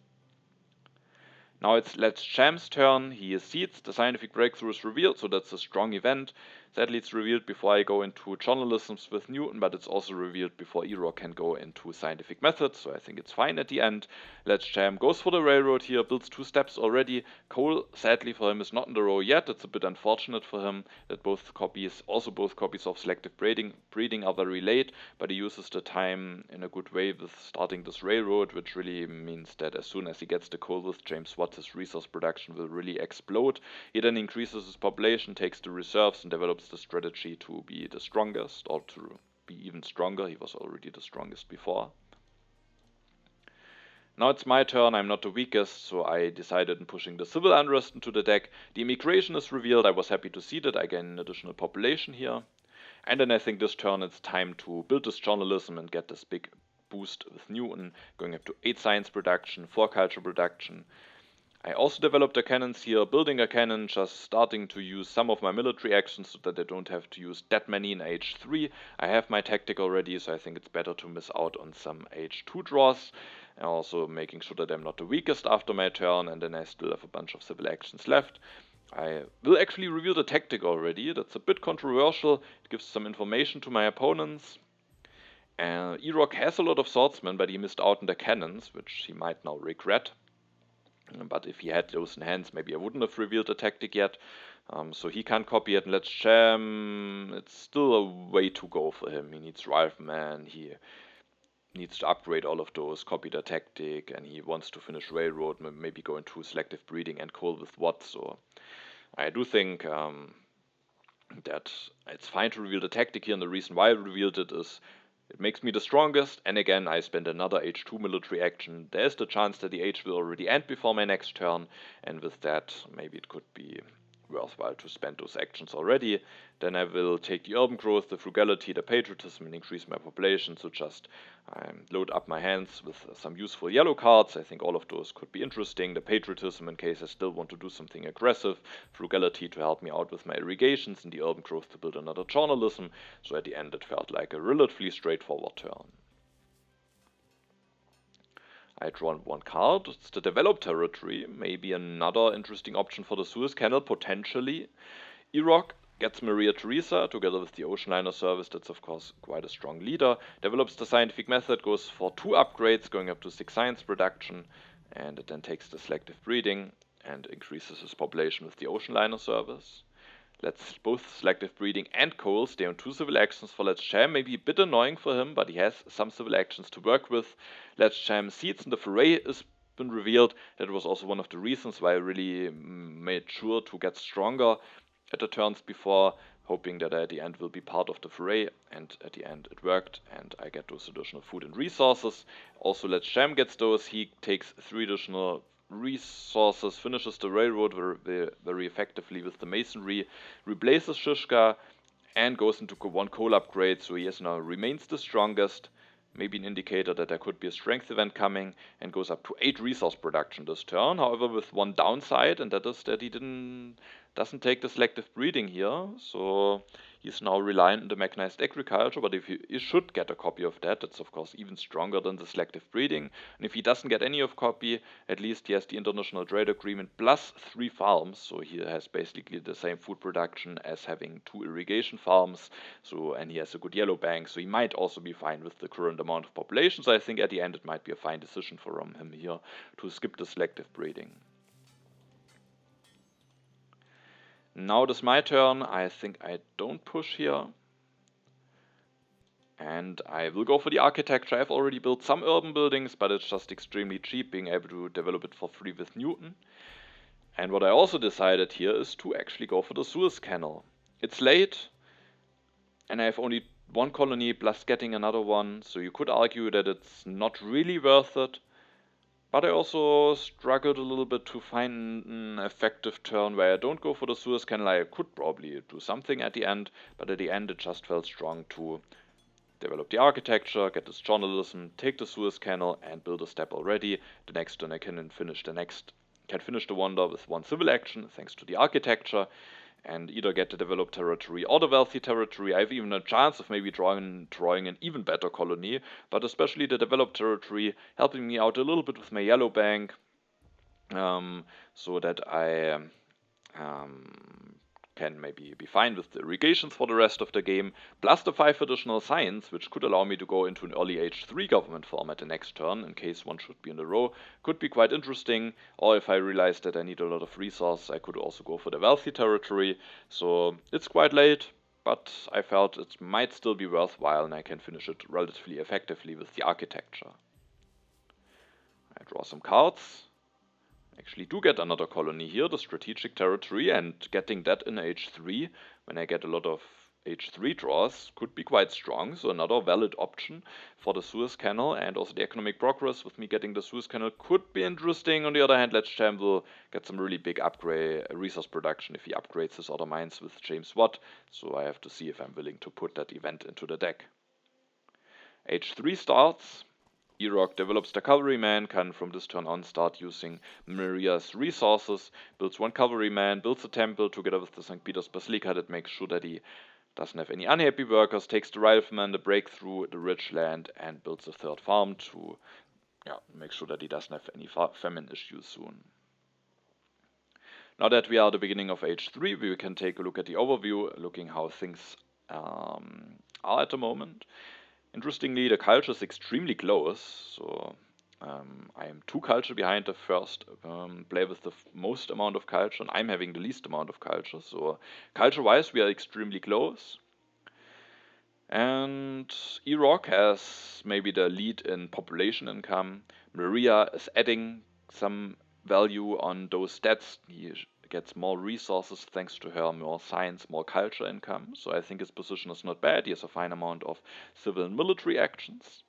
Now it's Let's Jam's turn. He accedes, the scientific breakthrough is revealed, so that's a strong event. Sadly, it's revealed before I go into journalisms with Newton, but it's also revealed before Irok can go into scientific methods, so I think it's fine at the end. Let's Jam goes for the railroad here, builds 2 steps already. Cole, sadly for him, is not in the row yet. It's a bit unfortunate for him that both copies of selective breeding are very late, but he uses the time in a good way with starting this railroad, which really means that as soon as he gets the coal with James Watt, his resource production will really explode. He then increases his population, takes the reserves, and develops the strategy to be the strongest, or to be even stronger. He was already the strongest before. Now it's my turn, I'm not the weakest, so I decided on pushing the civil unrest into the deck. The immigration is revealed, I was happy to see that, I gain an additional population here. And then I think this turn it's time to build this journalism and get this big boost with Newton, going up to 8 science production, 4 culture production. I also developed the cannons here, building a cannon, just starting to use some of my military actions so that I don't have to use that many in H3. I have my tactic already, so I think it's better to miss out on some H2 draws. And also making sure that I'm not the weakest after my turn, and then I still have a bunch of civil actions left. I will actually reveal the tactic already. That's a bit controversial. It gives some information to my opponents. Irok has a lot of swordsmen, but he missed out on the cannons, which he might now regret. But if he had those in hands, maybe I wouldn't have revealed the tactic yet. So he can't copy it. And Let's Jam, it's still a way to go for him. He needs Rifleman, he needs to upgrade all of those, copy the tactic, and he wants to finish Railroad, maybe go into selective breeding and coal with Watt. So I do think that it's fine to reveal the tactic here, and the reason why I revealed it is it makes me the strongest, and again I spend another H2 military action. There's the chance that the H will already end before my next turn, and with that maybe it could be worthwhile to spend those actions already. Then I will take the urban growth, the frugality, the patriotism, and increase my population, so just load up my hands with some useful yellow cards. I think all of those could be interesting. The patriotism in case I still want to do something aggressive, frugality to help me out with my irrigations, and the urban growth to build another journalism. So at the end it felt like a relatively straightforward turn. I draw 1 card. It's the developed territory, maybe another interesting option for the Suez Canal, potentially. Irok gets Maria Theresa, together with the ocean liner service, that's of course quite a strong leader. Develops the scientific method, goes for 2 upgrades, going up to 6 science production, and it then takes the selective breeding and increases his population with the ocean liner service. Let's both selective breeding and coal stay on 2 civil actions for Let's Jam. Maybe a bit annoying for him, but he has some civil actions to work with. Let's Jam seeds in the foray has been revealed. That was also one of the reasons why I really made sure to get stronger at the turns before, hoping that I at the end will be part of the foray, and at the end it worked, and I get those additional food and resources. Also Let's Jam gets those. He takes 3 additional resources, finishes the railroad very effectively with the masonry, replaces Shishka, and goes into one coal upgrade, so he has now remains the strongest. Maybe an indicator that there could be a strength event coming, and goes up to 8 resource production this turn. However, with one downside, and that is that he doesn't take the selective breeding here, so he's now reliant on the mechanized agriculture. But if he should get a copy of that, it's of course even stronger than the selective breeding. And if he doesn't get any of copy, at least he has the international trade agreement plus 3 farms, so he has basically the same food production as having 2 irrigation farms. So, and he has a good yellow bank, so he might also be fine with the current amount of population. So I think at the end it might be a fine decision for him here to skip the selective breeding. Now it is my turn. I think I don't push here. And I will go for the architecture. I've already built some urban buildings, but it's just extremely cheap being able to develop it for free with Newton. And what I also decided here is to actually go for the Suez Canal. It's late, and I have only one colony plus getting another one, so you could argue that it's not really worth it. But I also struggled a little bit to find an effective turn where I don't go for the Suez Canal. I could probably do something at the end, but at the end it just felt strong to develop the architecture, get this journalism, take the Suez Canal, and build a step already. The next turn I can finish the wonder with one civil action thanks to the architecture, and either get the developed territory or the wealthy territory. I have even a chance of maybe drawing an even better colony, but especially the developed territory helping me out a little bit with my yellow bank, so that I can maybe be fine with the irrigations for the rest of the game, plus the 5 additional science, which could allow me to go into an early H3 government format the next turn, in case one should be in a row. Could be quite interesting, or if I realize that I need a lot of resource, I could also go for the wealthy territory. So it's quite late, but I felt it might still be worthwhile, and I can finish it relatively effectively with the architecture. I draw some cards. Actually do get another colony here, the strategic territory, and getting that in H3 when I get a lot of H3 draws could be quite strong. So another valid option for the Suez Canal, and also the economic progress with me getting the Suez Canal could be interesting. On the other hand, Let's Jam will get some really big upgrade resource production if he upgrades his other mines with James Watt. So I have to see if I'm willing to put that event into the deck. H3 starts. Iraq develops the cavalryman, can from this turn on start using Maria's resources, builds one cavalryman, builds a temple together with the St. Peter's Basilica that makes sure that he doesn't have any unhappy workers, takes the rifleman, the breakthrough, the rich land, and builds a 3rd farm to make sure that he doesn't have any famine issues soon. Now that we are at the beginning of H3, we can take a look at the overview, looking how things are at the moment. Interestingly, the culture is extremely close, so I am 2 culture behind the first player with the most amount of culture, and I'm having the least amount of culture, so culture-wise we are extremely close. And Iraq has maybe the lead in population income. Maria is adding some value on those stats. He gets more resources thanks to her, more science, more culture income. So I think his position is not bad. He has a fine amount of civil and military actions.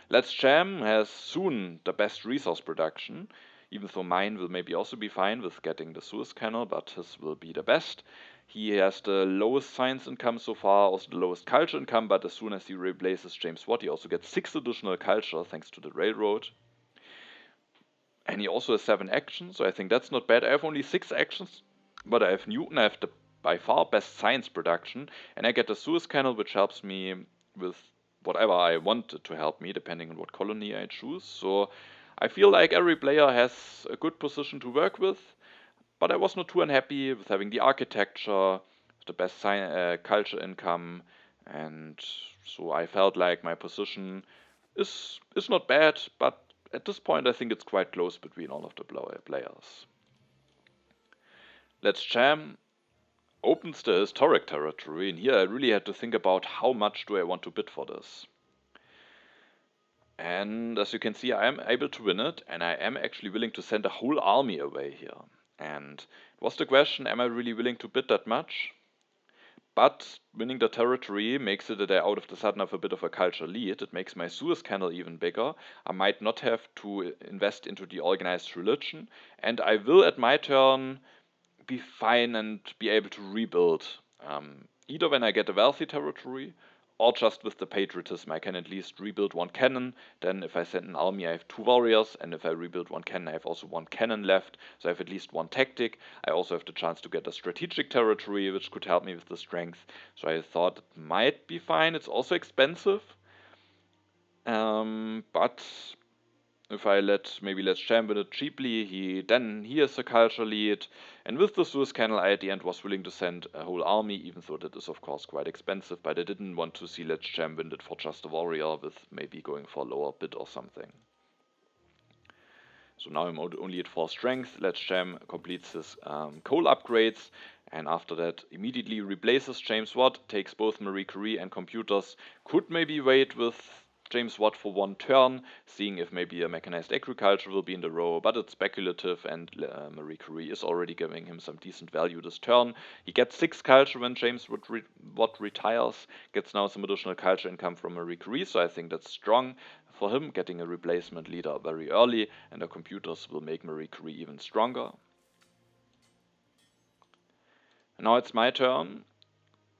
Let's Jam has soon the best resource production, even though mine will maybe also be fine with getting the Suez Canal, but his will be the best. He has the lowest science income so far, also the lowest culture income, but as soon as he replaces James Watt, he also gets 6 additional culture thanks to the railroad. And he also has 7 actions, so I think that's not bad. I have only 6 actions, but I have Newton, I have the by far best science production, and I get the Suez Canal, which helps me with whatever I want it to help me, depending on what colony I choose. So I feel like every player has a good position to work with, but I was not too unhappy with having the architecture, the best culture income, and so I felt like my position is not bad, but at this point I think it's quite close between all of the players. Let's Jam opens the historic territory, and here I really had to think about how much do I want to bid for this. And as you can see, I am able to win it, and I am actually willing to send a whole army away here. And it was the question, am I really willing to bid that much? But winning the territory makes it that I out of the sudden have a bit of a culture lead. It makes my Suez Canal even bigger. I might not have to invest into the organized religion, and I will at my turn be fine and be able to rebuild either when I get a wealthy territory, or just with the patriotism I can at least rebuild one cannon. Then if I send an army I have 2 warriors, and if I rebuild one cannon I have also 1 cannon left, so I have at least 1 tactic. I also have the chance to get a strategic territory which could help me with the strength, so I thought it might be fine. It's also expensive, but if I maybe let's champion it cheaply, he has a culture lead, and with the Suez Canal I at the end was willing to send a whole army, even though that is of course quite expensive, but I didn't want to see Let's champion it for just a warrior with maybe going for a lower bid or something. So now I'm only at 4 strength. Let's Cham completes his coal upgrades, and after that immediately replaces James Watt, takes both Marie Curie and computers. Could maybe wait with James Watt for 1 turn, seeing if maybe a mechanized agriculture will be in the row, but it's speculative, and Marie Curie is already giving him some decent value this turn. He gets 6 culture when James Watt retires, gets now some additional culture income from Marie Curie, so I think that's strong for him, getting a replacement leader very early, and the computers will make Marie Curie even stronger. Now it's my turn.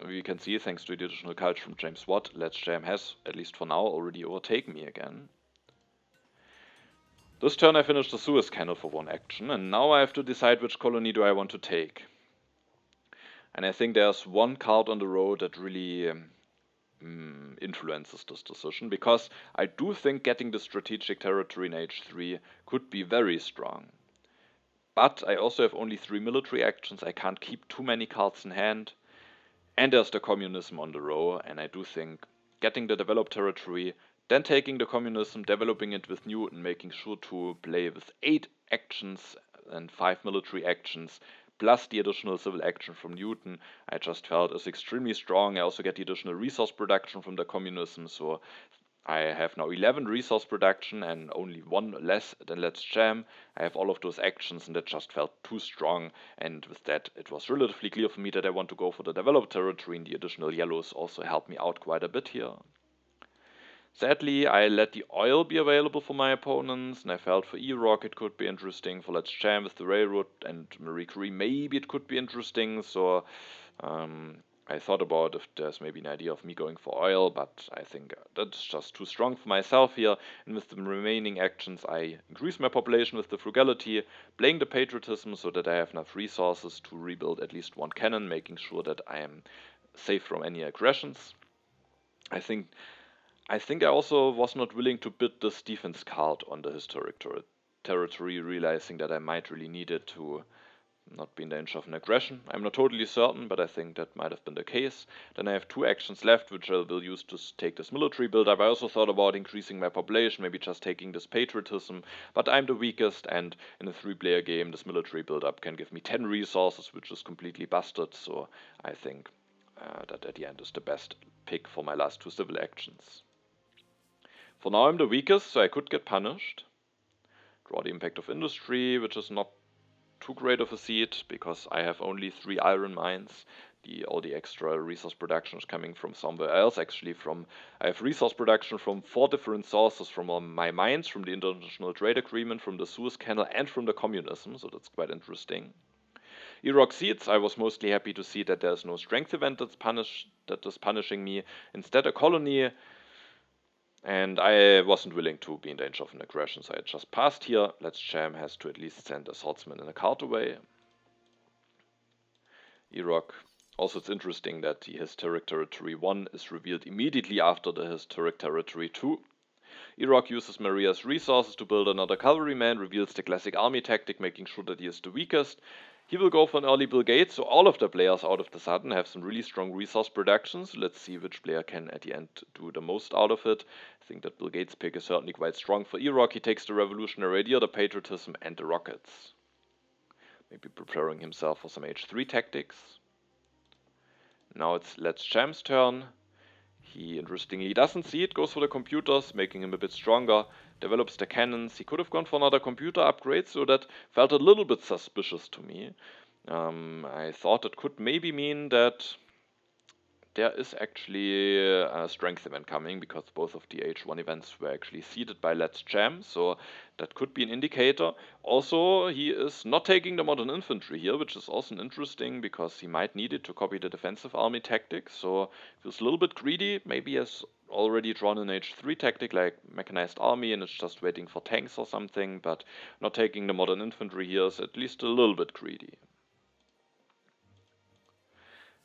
You can see, thanks to the additional culture from James Watt, Let's Jam has, at least for now, already overtaken me again. This turn I finished the Suez Canal for 1 action, and now I have to decide which colony do I want to take. And I think there's 1 card on the road that really influences this decision, because I do think getting the strategic territory in H3 could be very strong. But I also have only 3 military actions, I can't keep too many cards in hand. And there's the communism on the row, and I do think getting the developed territory, then taking the communism, developing it with Newton, making sure to play with 8 actions and 5 military actions, plus the additional civil action from Newton, I just felt is extremely strong. I also get the additional resource production from the communism, so I have now 11 resource production and only 1 less than Let's Jam. I have all of those actions, and that just felt too strong, and with that it was relatively clear for me that I want to go for the developed territory, and the additional yellows also helped me out quite a bit here. Sadly, I let the oil be available for my opponents, and I felt for E-Rock it could be interesting, for Let's Jam with the railroad and Marie Curie maybe it could be interesting, so I thought about if there's maybe an idea of me going for oil, but I think that's just too strong for myself here, and with the remaining actions I increase my population with the frugality, playing the patriotism so that I have enough resources to rebuild at least 1 cannon, making sure that I am safe from any aggressions. I think I also was not willing to bid this defense card on the historic territory, realizing that I might really need it to not be in danger of an aggression. I'm not totally certain, but I think that might have been the case. Then I have 2 actions left, which I will use to take this military build-up. I also thought about increasing my population, maybe just taking this patriotism, but I'm the weakest, and in a 3-player game, this military build-up can give me 10 resources, which is completely busted, so I think that at the end is the best pick for my last 2 civil actions. For now I'm the weakest, so I could get punished. Draw the impact of industry, which is not too great of a seed, because I have only 3 iron mines. All the extra resource production is coming from somewhere else. Actually, I have resource production from 4 different sources, from my mines, from the International Trade Agreement, from the Suez Canal, and from the communism, so that's quite interesting. E-Rock Seeds, I was mostly happy to see that there's no strength event that is punishing me. Instead, a colony, and I wasn't willing to be in danger of an aggression, so I just passed here. Let's Jam has to at least send a swordsman and a card away. E-Rock. Also, it's interesting that the Historic Territory 1 is revealed immediately after the Historic Territory 2. E-Rock uses Maria's resources to build another cavalryman, reveals the classic army tactic, making sure that he is the weakest. He will go for an early Bill Gates, so all of the players out of the sudden have some really strong resource productions. Let's see which player can at the end do the most out of it. I think that Bill Gates' pick is certainly quite strong for E-Rock. He takes the Revolutionary Idea, the Patriotism, and the Rockets. Maybe preparing himself for some H3 tactics. Now it's Let's Jam's turn. He, interestingly, doesn't see it, goes for the computers, making him a bit stronger, develops the cannons. He could have gone for another computer upgrade, so that felt a little bit suspicious to me. I thought it could maybe mean that there is actually a strength event coming because both of the H1 events were actually seeded by Let's Jam, so that could be an indicator. Also, he is not taking the modern infantry here, which is also interesting because he might need it to copy the defensive army tactics, so feels a little bit greedy. Maybe he has already drawn an H3 tactic like mechanized army and it's just waiting for tanks or something, but not taking the modern infantry here is at least a little bit greedy.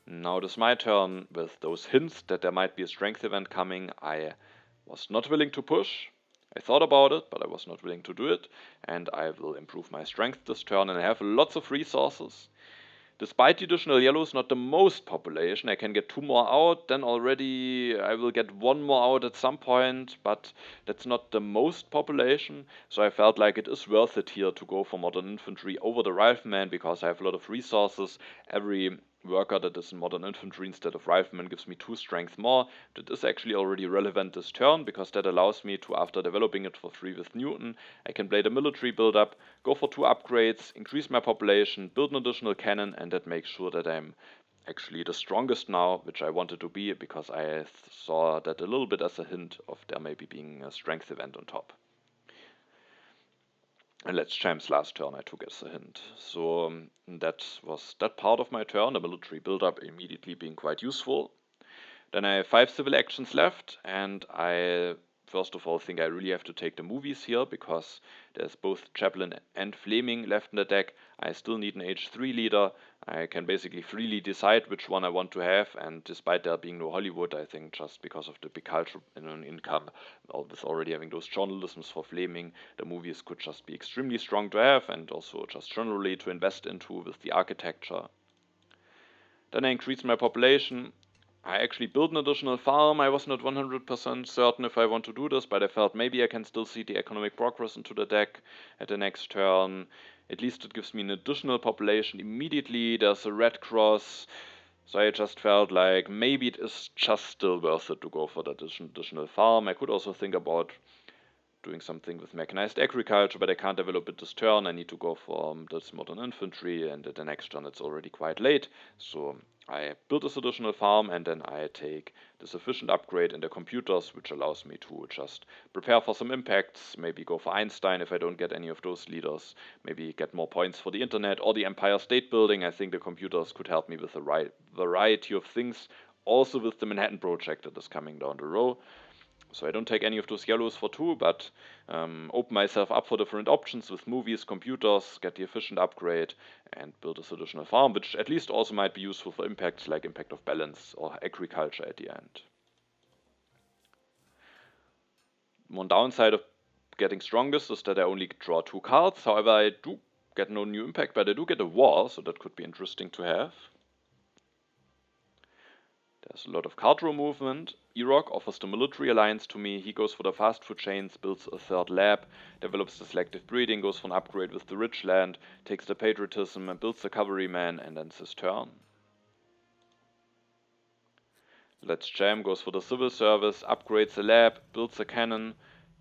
Now it is my turn. With those hints that there might be a strength event coming, I was not willing to push. I thought about it, but I was not willing to do it, and I will improve my strength this turn, and I have lots of resources. Despite the additional yellows, not the most population, I can get 2 more out, then already I will get 1 more out at some point, but that's not the most population, so I felt like it is worth it here to go for modern infantry over the rifleman because I have a lot of resources. Every worker that is in modern infantry instead of rifleman gives me 2 strength more. That is actually already relevant this turn because that allows me to, after developing it for 3 with Newton, I can play the military build-up, go for 2 upgrades, increase my population, build an additional cannon, and that makes sure that I'm actually the strongest now, which I wanted to be because I saw that a little bit as a hint of there maybe being a strength event on top. And Let's Cham's last turn I took as a hint. So that was that part of my turn, the military build-up immediately being quite useful. Then I have 5 civil actions left, and I first of all think I really have to take the movies here because there's both Chaplin and Fleming left in the deck. I still need an H3 leader. I can basically freely decide which one I want to have, and despite there being no Hollywood, I think just because of the big cultural income, with already having those journalisms for Fleming, the movies could just be extremely strong to have and also just generally to invest into with the architecture. Then I increase my population. I actually built an additional farm. I was not 100% certain if I want to do this, but I felt maybe I can still see the economic progress into the deck at the next turn. At least it gives me an additional population immediately. There's a red cross. So I just felt like maybe it is just still worth it to go for the additional farm. I could also think about doing something with mechanized agriculture, but I can't develop it this turn. I need to go for this modern infantry, and at the next turn it's already quite late. So I build this additional farm, and then I take the sufficient upgrade in the computers, which allows me to just prepare for some impacts, maybe go for Einstein if I don't get any of those leaders, maybe get more points for the internet or the Empire State Building. I think the computers could help me with a variety of things, also with the Manhattan Project that is coming down the road. So I don't take any of those yellows for 2, but open myself up for different options with movies, computers, get the efficient upgrade, and build this additional farm, which at least also might be useful for impacts like impact of balance or agriculture at the end. One downside of getting strongest is that I only draw 2 cards. However, I do get no new impact, but I do get a war, so that could be interesting to have. There's a lot of card draw movement. Irok offers the military alliance to me. He goes for the fast food chains, builds a 3rd lab, develops the selective breeding, goes for an upgrade with the rich land, takes the patriotism and builds the cavalryman, and ends his turn. Let's Jam goes for the civil service, upgrades the lab, builds a cannon,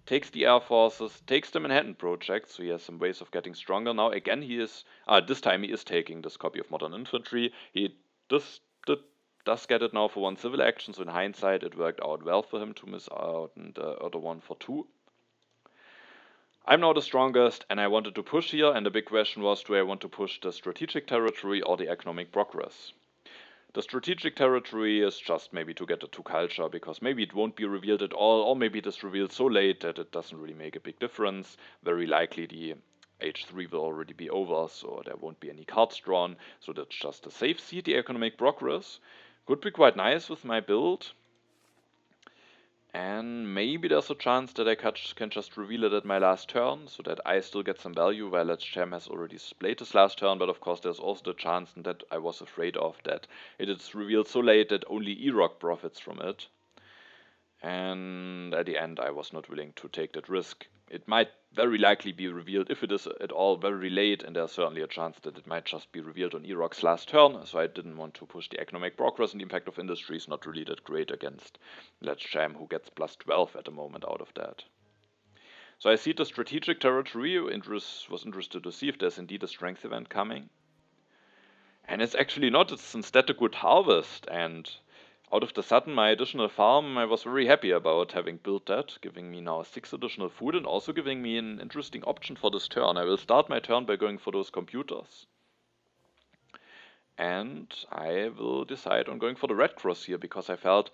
takes the air forces, takes the Manhattan Project, so he has some ways of getting stronger. Now again this time he is taking this copy of modern infantry. He does get it now for 1 civil action, so in hindsight it worked out well for him to miss out on the other one for 2. I'm now the strongest, and I wanted to push here, and the big question was, do I want to push the strategic territory or the economic progress? The strategic territory is just maybe to get it to culture, because maybe it won't be revealed at all, or maybe it is revealed so late that it doesn't really make a big difference. Very likely the H3 will already be over, so there won't be any cards drawn, so that's just a safe seed. The economic progress could be quite nice with my build. And maybe there's a chance that I can just reveal it at my last turn, so that I still get some value, while Let's Jam has already played his last turn, but of course there's also the chance that I was afraid of, that it is revealed so late that only Irok profits from it. And at the end I was not willing to take that risk. It might very likely be revealed if it is at all very late, and there's certainly a chance that it might just be revealed on Irok's last turn, so I didn't want to push the economic progress, and the impact of industry is not really that great against Let's Jam, who gets plus 12 at the moment out of that. So I see the strategic territory, was interested to see if there's indeed a strength event coming. And it's actually not, it's instead a good harvest, and Out of the sudden, my additional farm, I was very happy about having built that, giving me now 6 additional food and also giving me an interesting option for this turn. I will start my turn by going for those computers. And I will decide on going for the red cross here because I felt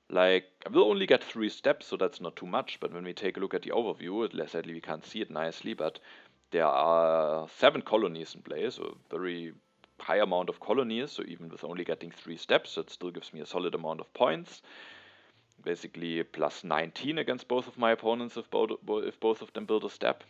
like I will only get 3 steps, so that's not too much. But when we take a look at the overview, sadly we can't see it nicely, but there are 7 colonies in play, so a very high amount of colonies. So even with only getting 3 steps, it still gives me a solid amount of points. Basically plus 19 against both of my opponents if both of them build a step.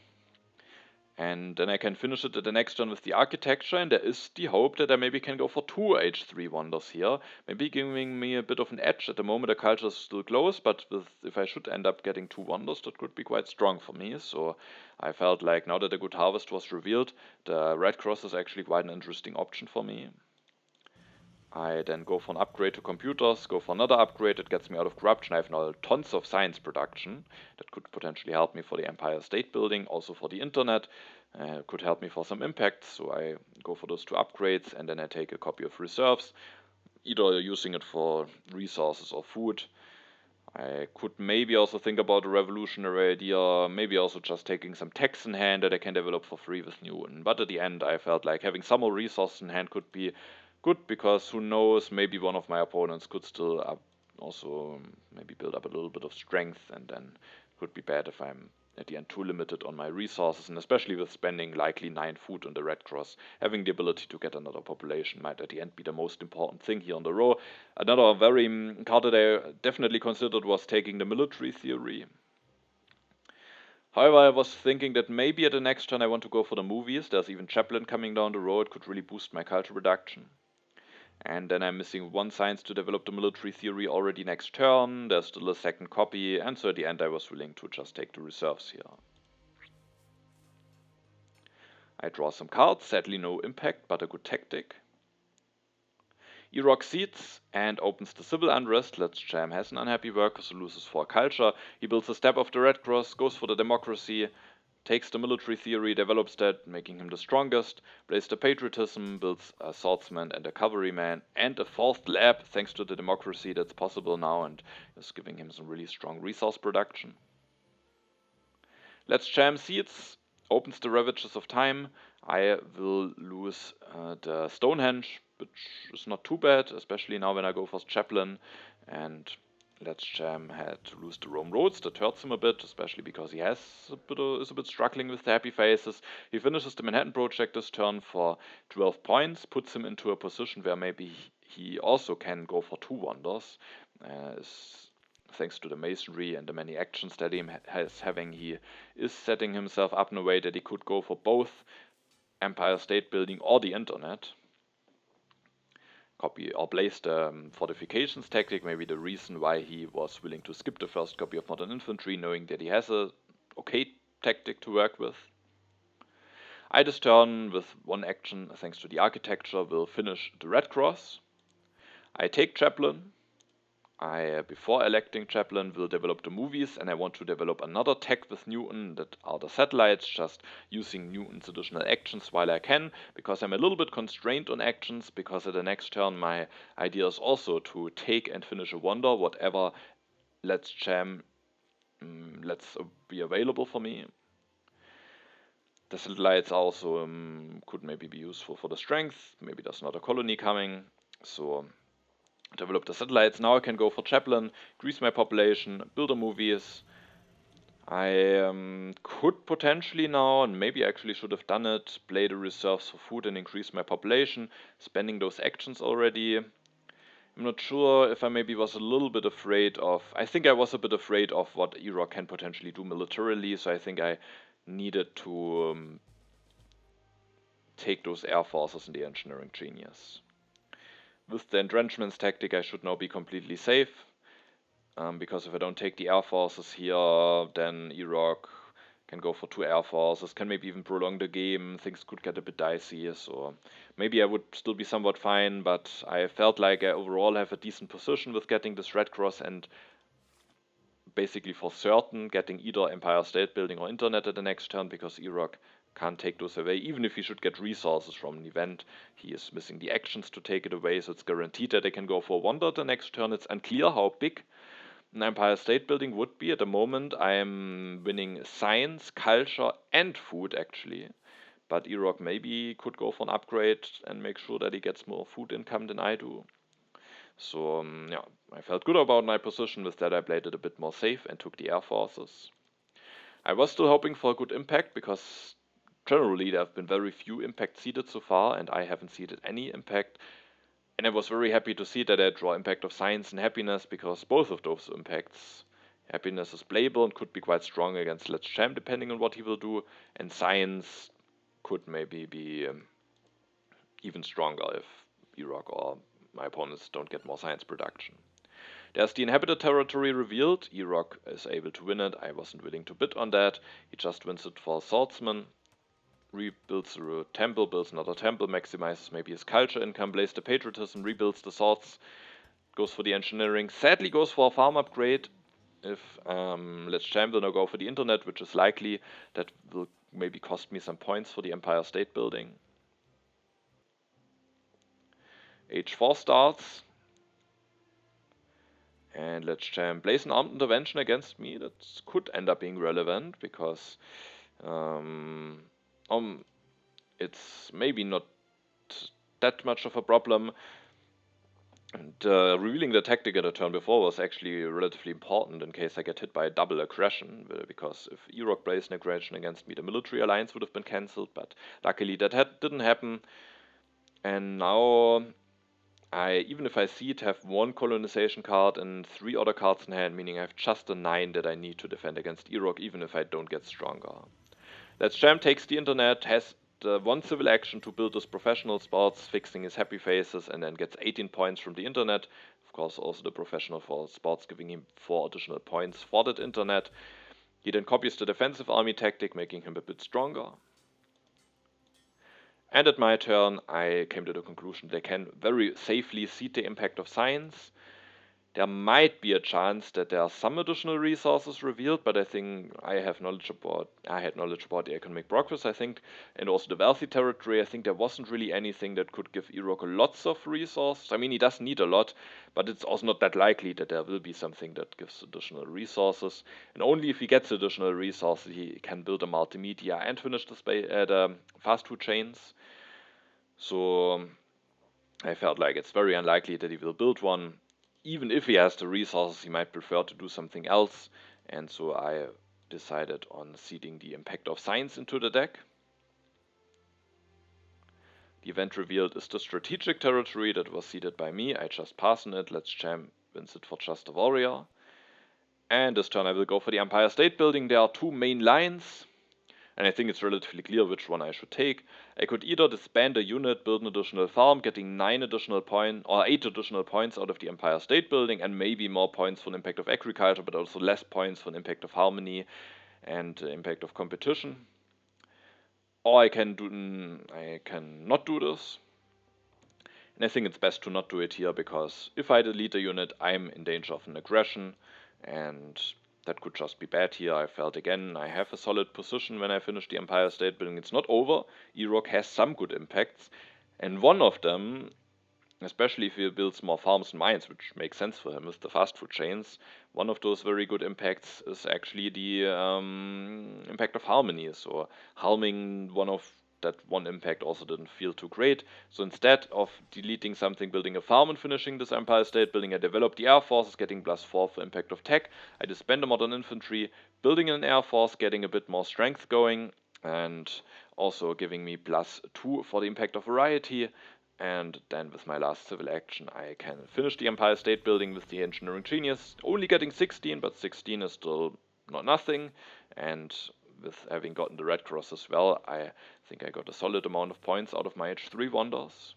And then I can finish it at the next turn with the architecture, and there is the hope that I maybe can go for 2 H3 wonders here, maybe giving me a bit of an edge. At the moment the culture is still close, but if I should end up getting 2 wonders, that could be quite strong for me. So I felt like now that a good harvest was revealed, the red cross is actually quite an interesting option for me. I then go for an upgrade to computers, go for another upgrade that gets me out of corruption. I have now tons of science production that could potentially help me for the Empire State Building, also for the internet, could help me for some impact. So I go for those 2 upgrades and then I take a copy of reserves, either using it for resources or food. I could maybe also think about a revolutionary idea, maybe also just taking some techs in hand that I can develop for free with Newton. But at the end I felt like having some more resources in hand could be good, because who knows, maybe one of my opponents could still also maybe build up a little bit of strength, and then it could be bad if I'm at the end too limited on my resources, and especially with spending likely 9 food on the red cross, having the ability to get another population might at the end be the most important thing here on the row. Another very card that I definitely considered was taking the military theory. However, I was thinking that maybe at the next turn I want to go for the movies. There's even Chaplin coming down the road, could really boost my culture reduction. And then I'm missing 1 science to develop the military theory already next turn. There's still a second copy, and so at the end I was willing to just take the reserves here. I draw some cards, sadly no impact, but a good tactic. Irok seeds and opens the civil unrest. Let's Jam has an unhappy worker, so loses 4 culture. He builds a step of the red cross, goes for the democracy, takes the military theory, develops that, making him the strongest, plays the patriotism, builds a swordsman and a cavalryman, and a 4th lab thanks to the democracy that's possible now, and is giving him some really strong resource production. Let's Jam seeds, opens the Ravages of Time. I will lose the Stonehenge, which is not too bad, especially now when I go for Chaplin, and Let's Jam had to lose the Rome Roads. That hurts him a bit, especially because he is a bit struggling with the happy faces. He finishes the Manhattan Project this turn for 12 points, puts him into a position where maybe he also can go for 2 wonders. Thanks to the masonry and the many actions that he has having, he is setting himself up in a way that he could go for both Empire State Building or the internet. Copy or place the fortifications tactic, maybe the reason why he was willing to skip the first copy of Modern Infantry, knowing that he has a okay tactic to work with. I this turn with 1 action, thanks to the architecture, will finish the red cross. I take Chaplin. Before electing Chaplin, will develop the movies, and I want to develop another tech with Newton that are the satellites, just using Newton's additional actions while I can, because I'm a little bit constrained on actions, because at the next turn my idea is also to take and finish a wonder, whatever Let's Jam lets be available for me. The satellites also could maybe be useful for the strength, maybe there's not a colony coming, so develop the satellites. Now I can go for Chaplin, increase my population, build the movies. I could potentially now, and maybe I actually should have done it, play the reserves for food and increase my population, spending those actions already. I'm not sure if I maybe was a little bit afraid of... I think I was a bit afraid of what Iraq can potentially do militarily, so I think I needed to take those air forces in the engineering genius. With the entrenchments tactic I should now be completely safe, because if I don't take the air forces here, then Iraq can go for 2 air forces, can maybe even prolong the game, things could get a bit dicey, so maybe I would still be somewhat fine, but I felt like I overall have a decent position with getting this red cross and basically for certain getting either Empire State Building or internet at the next turn, because Iraq can't take those away. Even if he should get resources from an event, he is missing the actions to take it away, so it's guaranteed that they can go for wonder the next turn. It's unclear how big an Empire State Building would be. At the moment, I'm winning science, culture, and food, actually. But Irok maybe could go for an upgrade and make sure that he gets more food income than I do. So, yeah, I felt good about my position. With that, I played it a bit more safe and took the air forces. I was still hoping for a good impact because generally there have been very few impacts seeded so far, and I haven't seeded any impact. And I was very happy to see that I draw impact of science and happiness, because both of those impacts, happiness is playable and could be quite strong against Let's Jam depending on what he will do, and science could maybe be even stronger if Iraq or my opponents don't get more science production. There's the inhabited territory revealed. Iraq is able to win it. I wasn't willing to bid on that. He just wins it for swordsman. Rebuilds the temple, builds another temple, maximizes maybe his culture income, plays the patriotism, rebuilds the swords, goes for the engineering, sadly goes for a farm upgrade. If Let's Jam will now go for the internet, which is likely, that will maybe cost me some points for the Empire State Building. H4 starts, and Let's Jam plays an armed intervention against me. That could end up being relevant, because it's maybe not that much of a problem. And revealing the tactic at a turn before was actually relatively important in case I get hit by a double aggression, because if Iraq plays an aggression against me, the military alliance would have been cancelled, but luckily that didn't happen. And now even if I seed, have one colonization card and 3 other cards in hand, meaning I have just a 9 that I need to defend against Iraq, even if I don't get stronger. Let's Jam takes the internet, has the 1 civil action to build his professional spots, fixing his happy faces, and then gets 18 points from the internet. Of course, also the professional for spots giving him 4 additional points for that internet. He then copies the defensive army tactic, making him a bit stronger. And at my turn, I came to the conclusion that I can very safely seed the impact of science. There might be a chance that there are some additional resources revealed, but I think I had knowledge about the economic progress, I think, and also the wealthy territory. I think there wasn't really anything that could give Iraq lots of resources. I mean, he does need a lot, but it's also not that likely that there will be something that gives additional resources. And only if he gets additional resources, he can build a multimedia and finish the fast food chains. So I felt like it's very unlikely that he will build one. Even if he has the resources, he might prefer to do something else, and so I decided on seeding the impact of science into the deck. The event revealed is the strategic territory that was seeded by me. I just pass on it. Let's Jam wins it for just a warrior. And this turn I will go for the Empire State Building. There are 2 main lines, and I think it's relatively clear which one I should take. I could either disband a unit, build an additional farm, getting 9 additional points or 8 additional points out of the Empire State Building, and maybe more points for an impact of agriculture, but also less points for an impact of harmony and impact of competition. Or I can not do this. And I think it's best to not do it here, because if I delete a unit, I'm in danger of an aggression, and that could just be bad here. I felt again I have a solid position when I finish the Empire State Building. It's not over. Iraq has some good impacts, and one of them, especially if he builds more farms and mines, which makes sense for him with the fast food chains, one of those very good impacts is actually the impact of harmony. So harming that one impact also didn't feel too great. So instead of deleting something, building a farm and finishing this Empire State Building, I developed the Air Forces, getting +4 for impact of tech. I disband a modern infantry, building an Air Force, getting a bit more strength going, and also giving me +2 for the impact of variety. And then with my last civil action, I can finish the Empire State Building with the Engineering Genius, only getting 16, but 16 is still not nothing. And with having gotten the Red Cross as well, I think I got a solid amount of points out of my H3 wonders.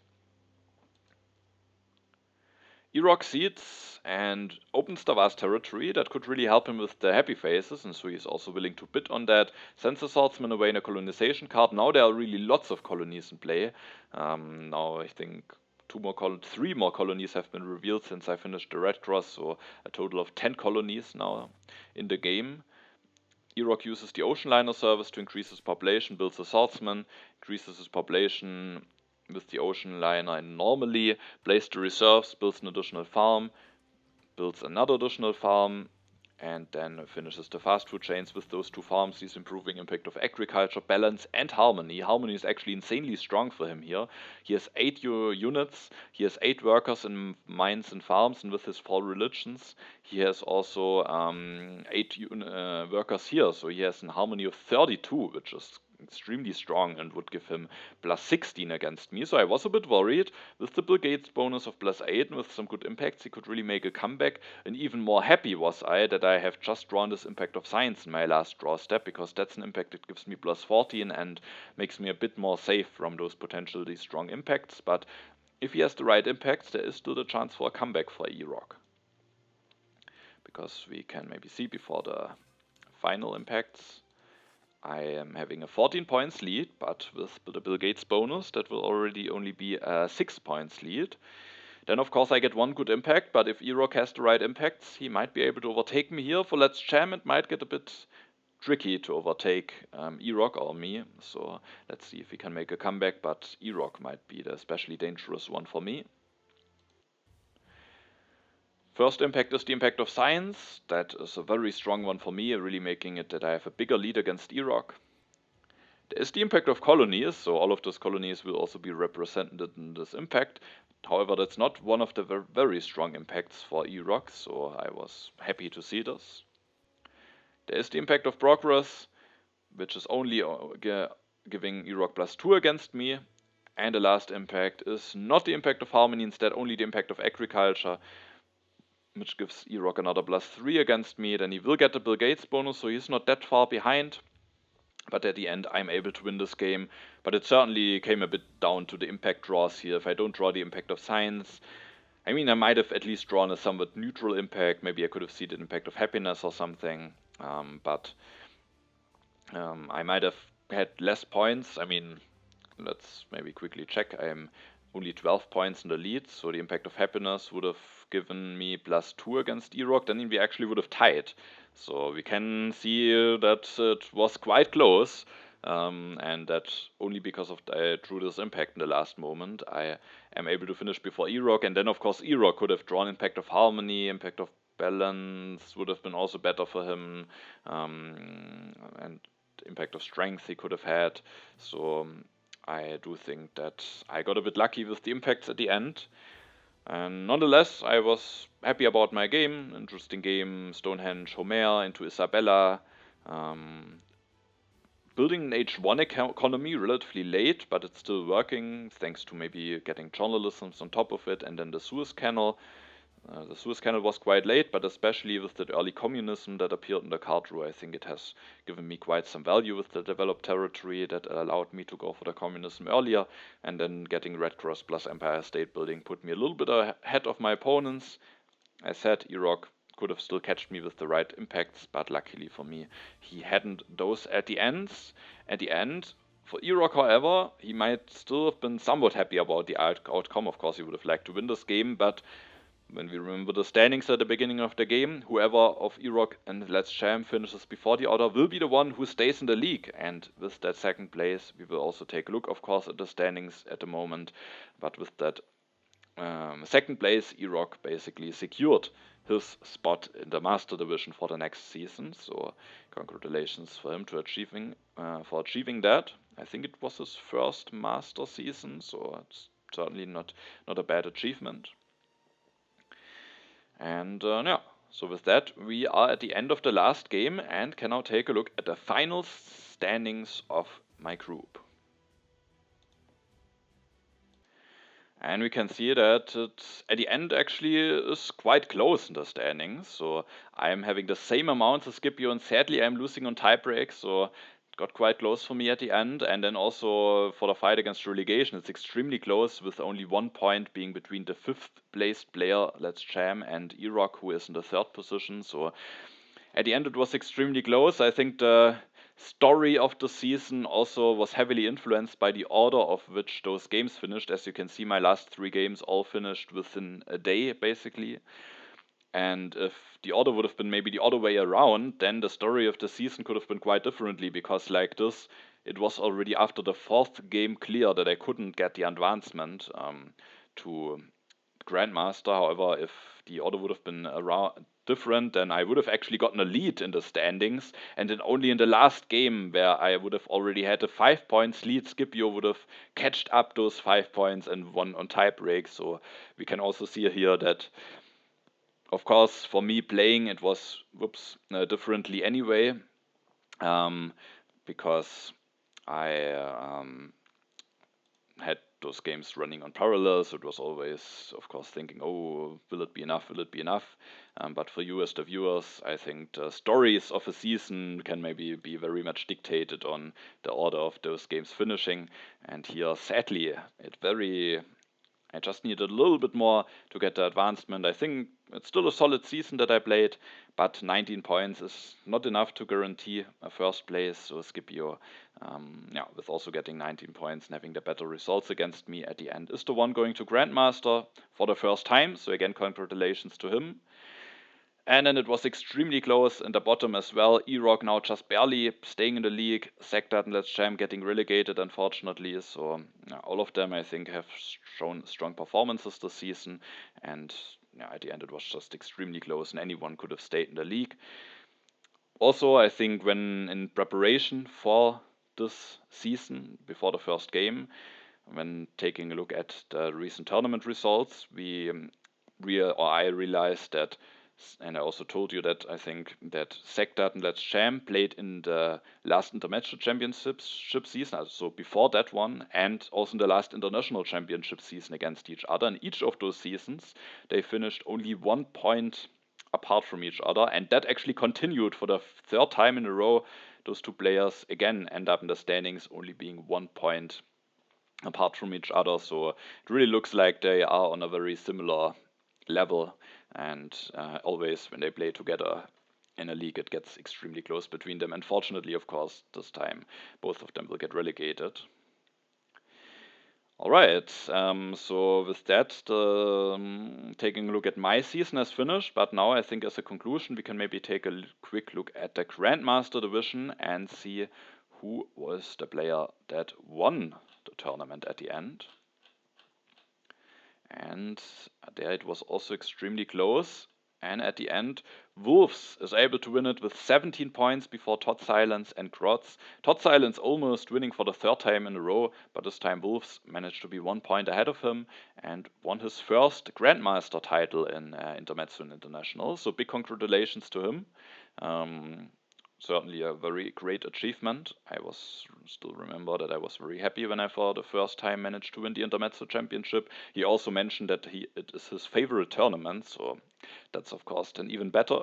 Iraq seeds and opens the vast territory. That could really help him with the happy faces, and so he's also willing to bid on that. Sends the swordsman away in a colonization card. Now there are really lots of colonies in play. Now I think 3 more colonies have been revealed since I finished the Red Cross, so a total of 10 colonies now in the game. E-Rock uses the Ocean Liner service to increase his population, builds a swordsman, increases his population with the Ocean Liner, and normally plays the reserves, builds an additional farm, builds another additional farm, and then finishes the fast food chains with those two farms. He's improving impact of agriculture, balance, and harmony. Harmony is actually insanely strong for him here. He has 8 units, he has 8 workers in mines and farms, and with his 4 religions, he has also 8 workers here. So he has a harmony of 32, which is extremely strong and would give him plus 16 against me. So I was a bit worried. With the Bill Gates bonus of plus 8 and with some good impacts, he could really make a comeback. And even more happy was I that I have just drawn this impact of science in my last draw step, because that's an impact that gives me plus 14 and makes me a bit more safe from those potentially strong impacts. But if he has the right impacts, there is still the chance for a comeback for E-Rock. Because we can maybe see before the final impacts, I am having a 14 points lead, but with the Bill Gates bonus, that will already only be a 6 points lead. Then of course I get one good impact, but if E-Rock has the right impacts, he might be able to overtake me here. For Let's Jam, it might get a bit tricky to overtake E-Rock or me. So let's see if he can make a comeback, but E-Rock might be the especially dangerous one for me. First impact is the impact of science. That is a very strong one for me, really making it that I have a bigger lead against E-Rock. There is the impact of colonies, so all of those colonies will also be represented in this impact. However, that's not one of the very strong impacts for E-Rock, so I was happy to see this. There is the impact of progress, which is only giving E-Rock plus 2 against me. And the last impact is not the impact of harmony, instead only the impact of agriculture, which gives E-Rock another plus 3 against me. Then he will get the Bill Gates bonus, so he's not that far behind. But at the end, I'm able to win this game. But it certainly came a bit down to the impact draws here. If I don't draw the impact of science, I mean, I might have at least drawn a somewhat neutral impact. Maybe I could have seen the impact of happiness or something. But I might have had less points. I mean, let's maybe quickly check. I'm only 12 points in the lead, so the impact of happiness would have given me plus 2 against E-Rock, then we actually would have tied. So we can see that it was quite close, and that only because of I drew this impact in the last moment, I am able to finish before E-Rock. And then of course E-Rock could have drawn impact of harmony, impact of balance would have been also better for him, and impact of strength he could have had. So I do think that I got a bit lucky with the impacts at the end. And nonetheless, I was happy about my game. Interesting game, Stonehenge, Homer into Isabella. Building an H1 economy relatively late, but it's still working, thanks to maybe getting journalisms on top of it, and then the Suez Canal. The Suez Canal was quite late, but especially with the early communism that appeared in the card draw, I think it has given me quite some value with the developed territory that allowed me to go for the communism earlier, and then getting Red Cross plus Empire State Building put me a little bit ahead of my opponents. I said E-Rock could have still catched me with the right impacts, but luckily for me, he hadn't those at the ends. At the end, for E-Rock, however, he might still have been somewhat happy about the outcome. Of course, he would have liked to win this game, but when we remember the standings at the beginning of the game, whoever of E-Rock and Let's Jam finishes before the other will be the one who stays in the league. And with that second place, we will also take a look, of course, at the standings at the moment. But with that second place, E-Rock basically secured his spot in the Master Division for the next season. So congratulations for him to achieving that. I think it was his first Master season, so it's certainly not a bad achievement. And yeah, so with that, we are at the end of the last game and can now take a look at the final standings of my group. And we can see that it, at the end, actually is quite close in the standings. So I'm having the same amount as Scipio, and sadly I'm losing on tiebreak, so got quite close for me at the end. And then also for the fight against relegation, it's extremely close, with only 1 point being between the 5th placed player, Let's Jam, and E-Rock, who is in the 3rd position. So at the end it was extremely close. I think the story of the season also was heavily influenced by the order of which those games finished. As you can see, my last 3 games all finished within a day, basically. And if the order would have been maybe the other way around, then the story of the season could have been quite differently, because like this, it was already after the fourth game clear that I couldn't get the advancement to Grandmaster. However, if the order would have been around different, then I would have actually gotten a lead in the standings, and then only in the last game, where I would have already had a 5 points lead, Scipio would have catched up those 5 points and won on tiebreak. So we can also see here that, of course, for me playing, it was differently anyway, because I had those games running on parallel, so it was always, of course, thinking, oh, will it be enough? Will it be enough? But for you as the viewers, I think the stories of a season can maybe be very much dictated on the order of those games finishing. And here, sadly, I just needed a little bit more to get the advancement. I think it's still a solid season that I played, but 19 points is not enough to guarantee a first place. So Scipio, with also getting 19 points and having the better results against me at the end, is the one going to Grandmaster for the first time. So again, congratulations to him. And then it was extremely close in the bottom as well. E-Rock now just barely staying in the league. Sectard and Let's Jam getting relegated, unfortunately. So all of them, I think, have shown strong performances this season. And at the end, it was just extremely close, and anyone could have stayed in the league. Also, I think when in preparation for this season, before the first game, when taking a look at the recent tournament results, I realized that, and I also told you that I think that Sectard and Let's Jam played in the last Intermezzo Championship season, so before that one, and also in the last International Championship season against each other. In each of those seasons, they finished only 1 point apart from each other, and that actually continued for the third time in a row. Those two players again end up in the standings only being 1 point apart from each other. So it really looks like they are on a very similar level, and always when they play together in a league, it gets extremely close between them. Unfortunately, of course, this time both of them will get relegated. All right, so with that, taking a look at my season has finished, but now I think as a conclusion, we can maybe take a quick look at the Grandmaster division and see who was the player that won the tournament at the end. And there it was also extremely close. And at the end, Wolves is able to win it with 17 points before Todd Silence and Grotz. Todd Silence almost winning for the third time in a row, but this time Wolves managed to be 1 point ahead of him and won his first Grandmaster title in Intermezzo International. So big congratulations to him. Certainly a very great achievement. I still remember that I was very happy when I for the first time managed to win the Intermezzo Championship. He also mentioned that it is his favorite tournament, so that's of course then even better.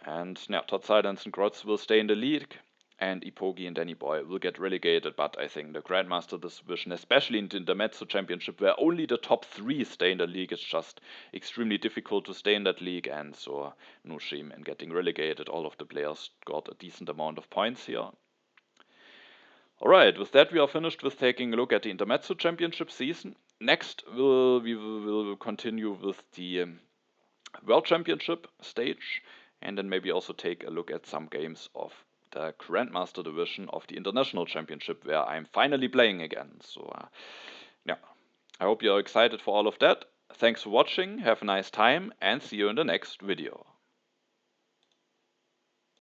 And now Todd Silence and Grotz will stay in the league, and Ipogi and Danny Boy will get relegated. But I think the Grandmaster division, especially in the Intermezzo Championship, where only the top 3 stay in the league, is just extremely difficult to stay in that league, and so no shame in getting relegated. All of the players got a decent amount of points here. Alright, with that we are finished with taking a look at the Intermezzo Championship season. Next we will continue with the World Championship stage, and then maybe also take a look at some games of the Grandmaster division of the International Championship, where I'm finally playing again. So I hope you're excited for all of that. Thanks for watching, have a nice time, and see you in the next video.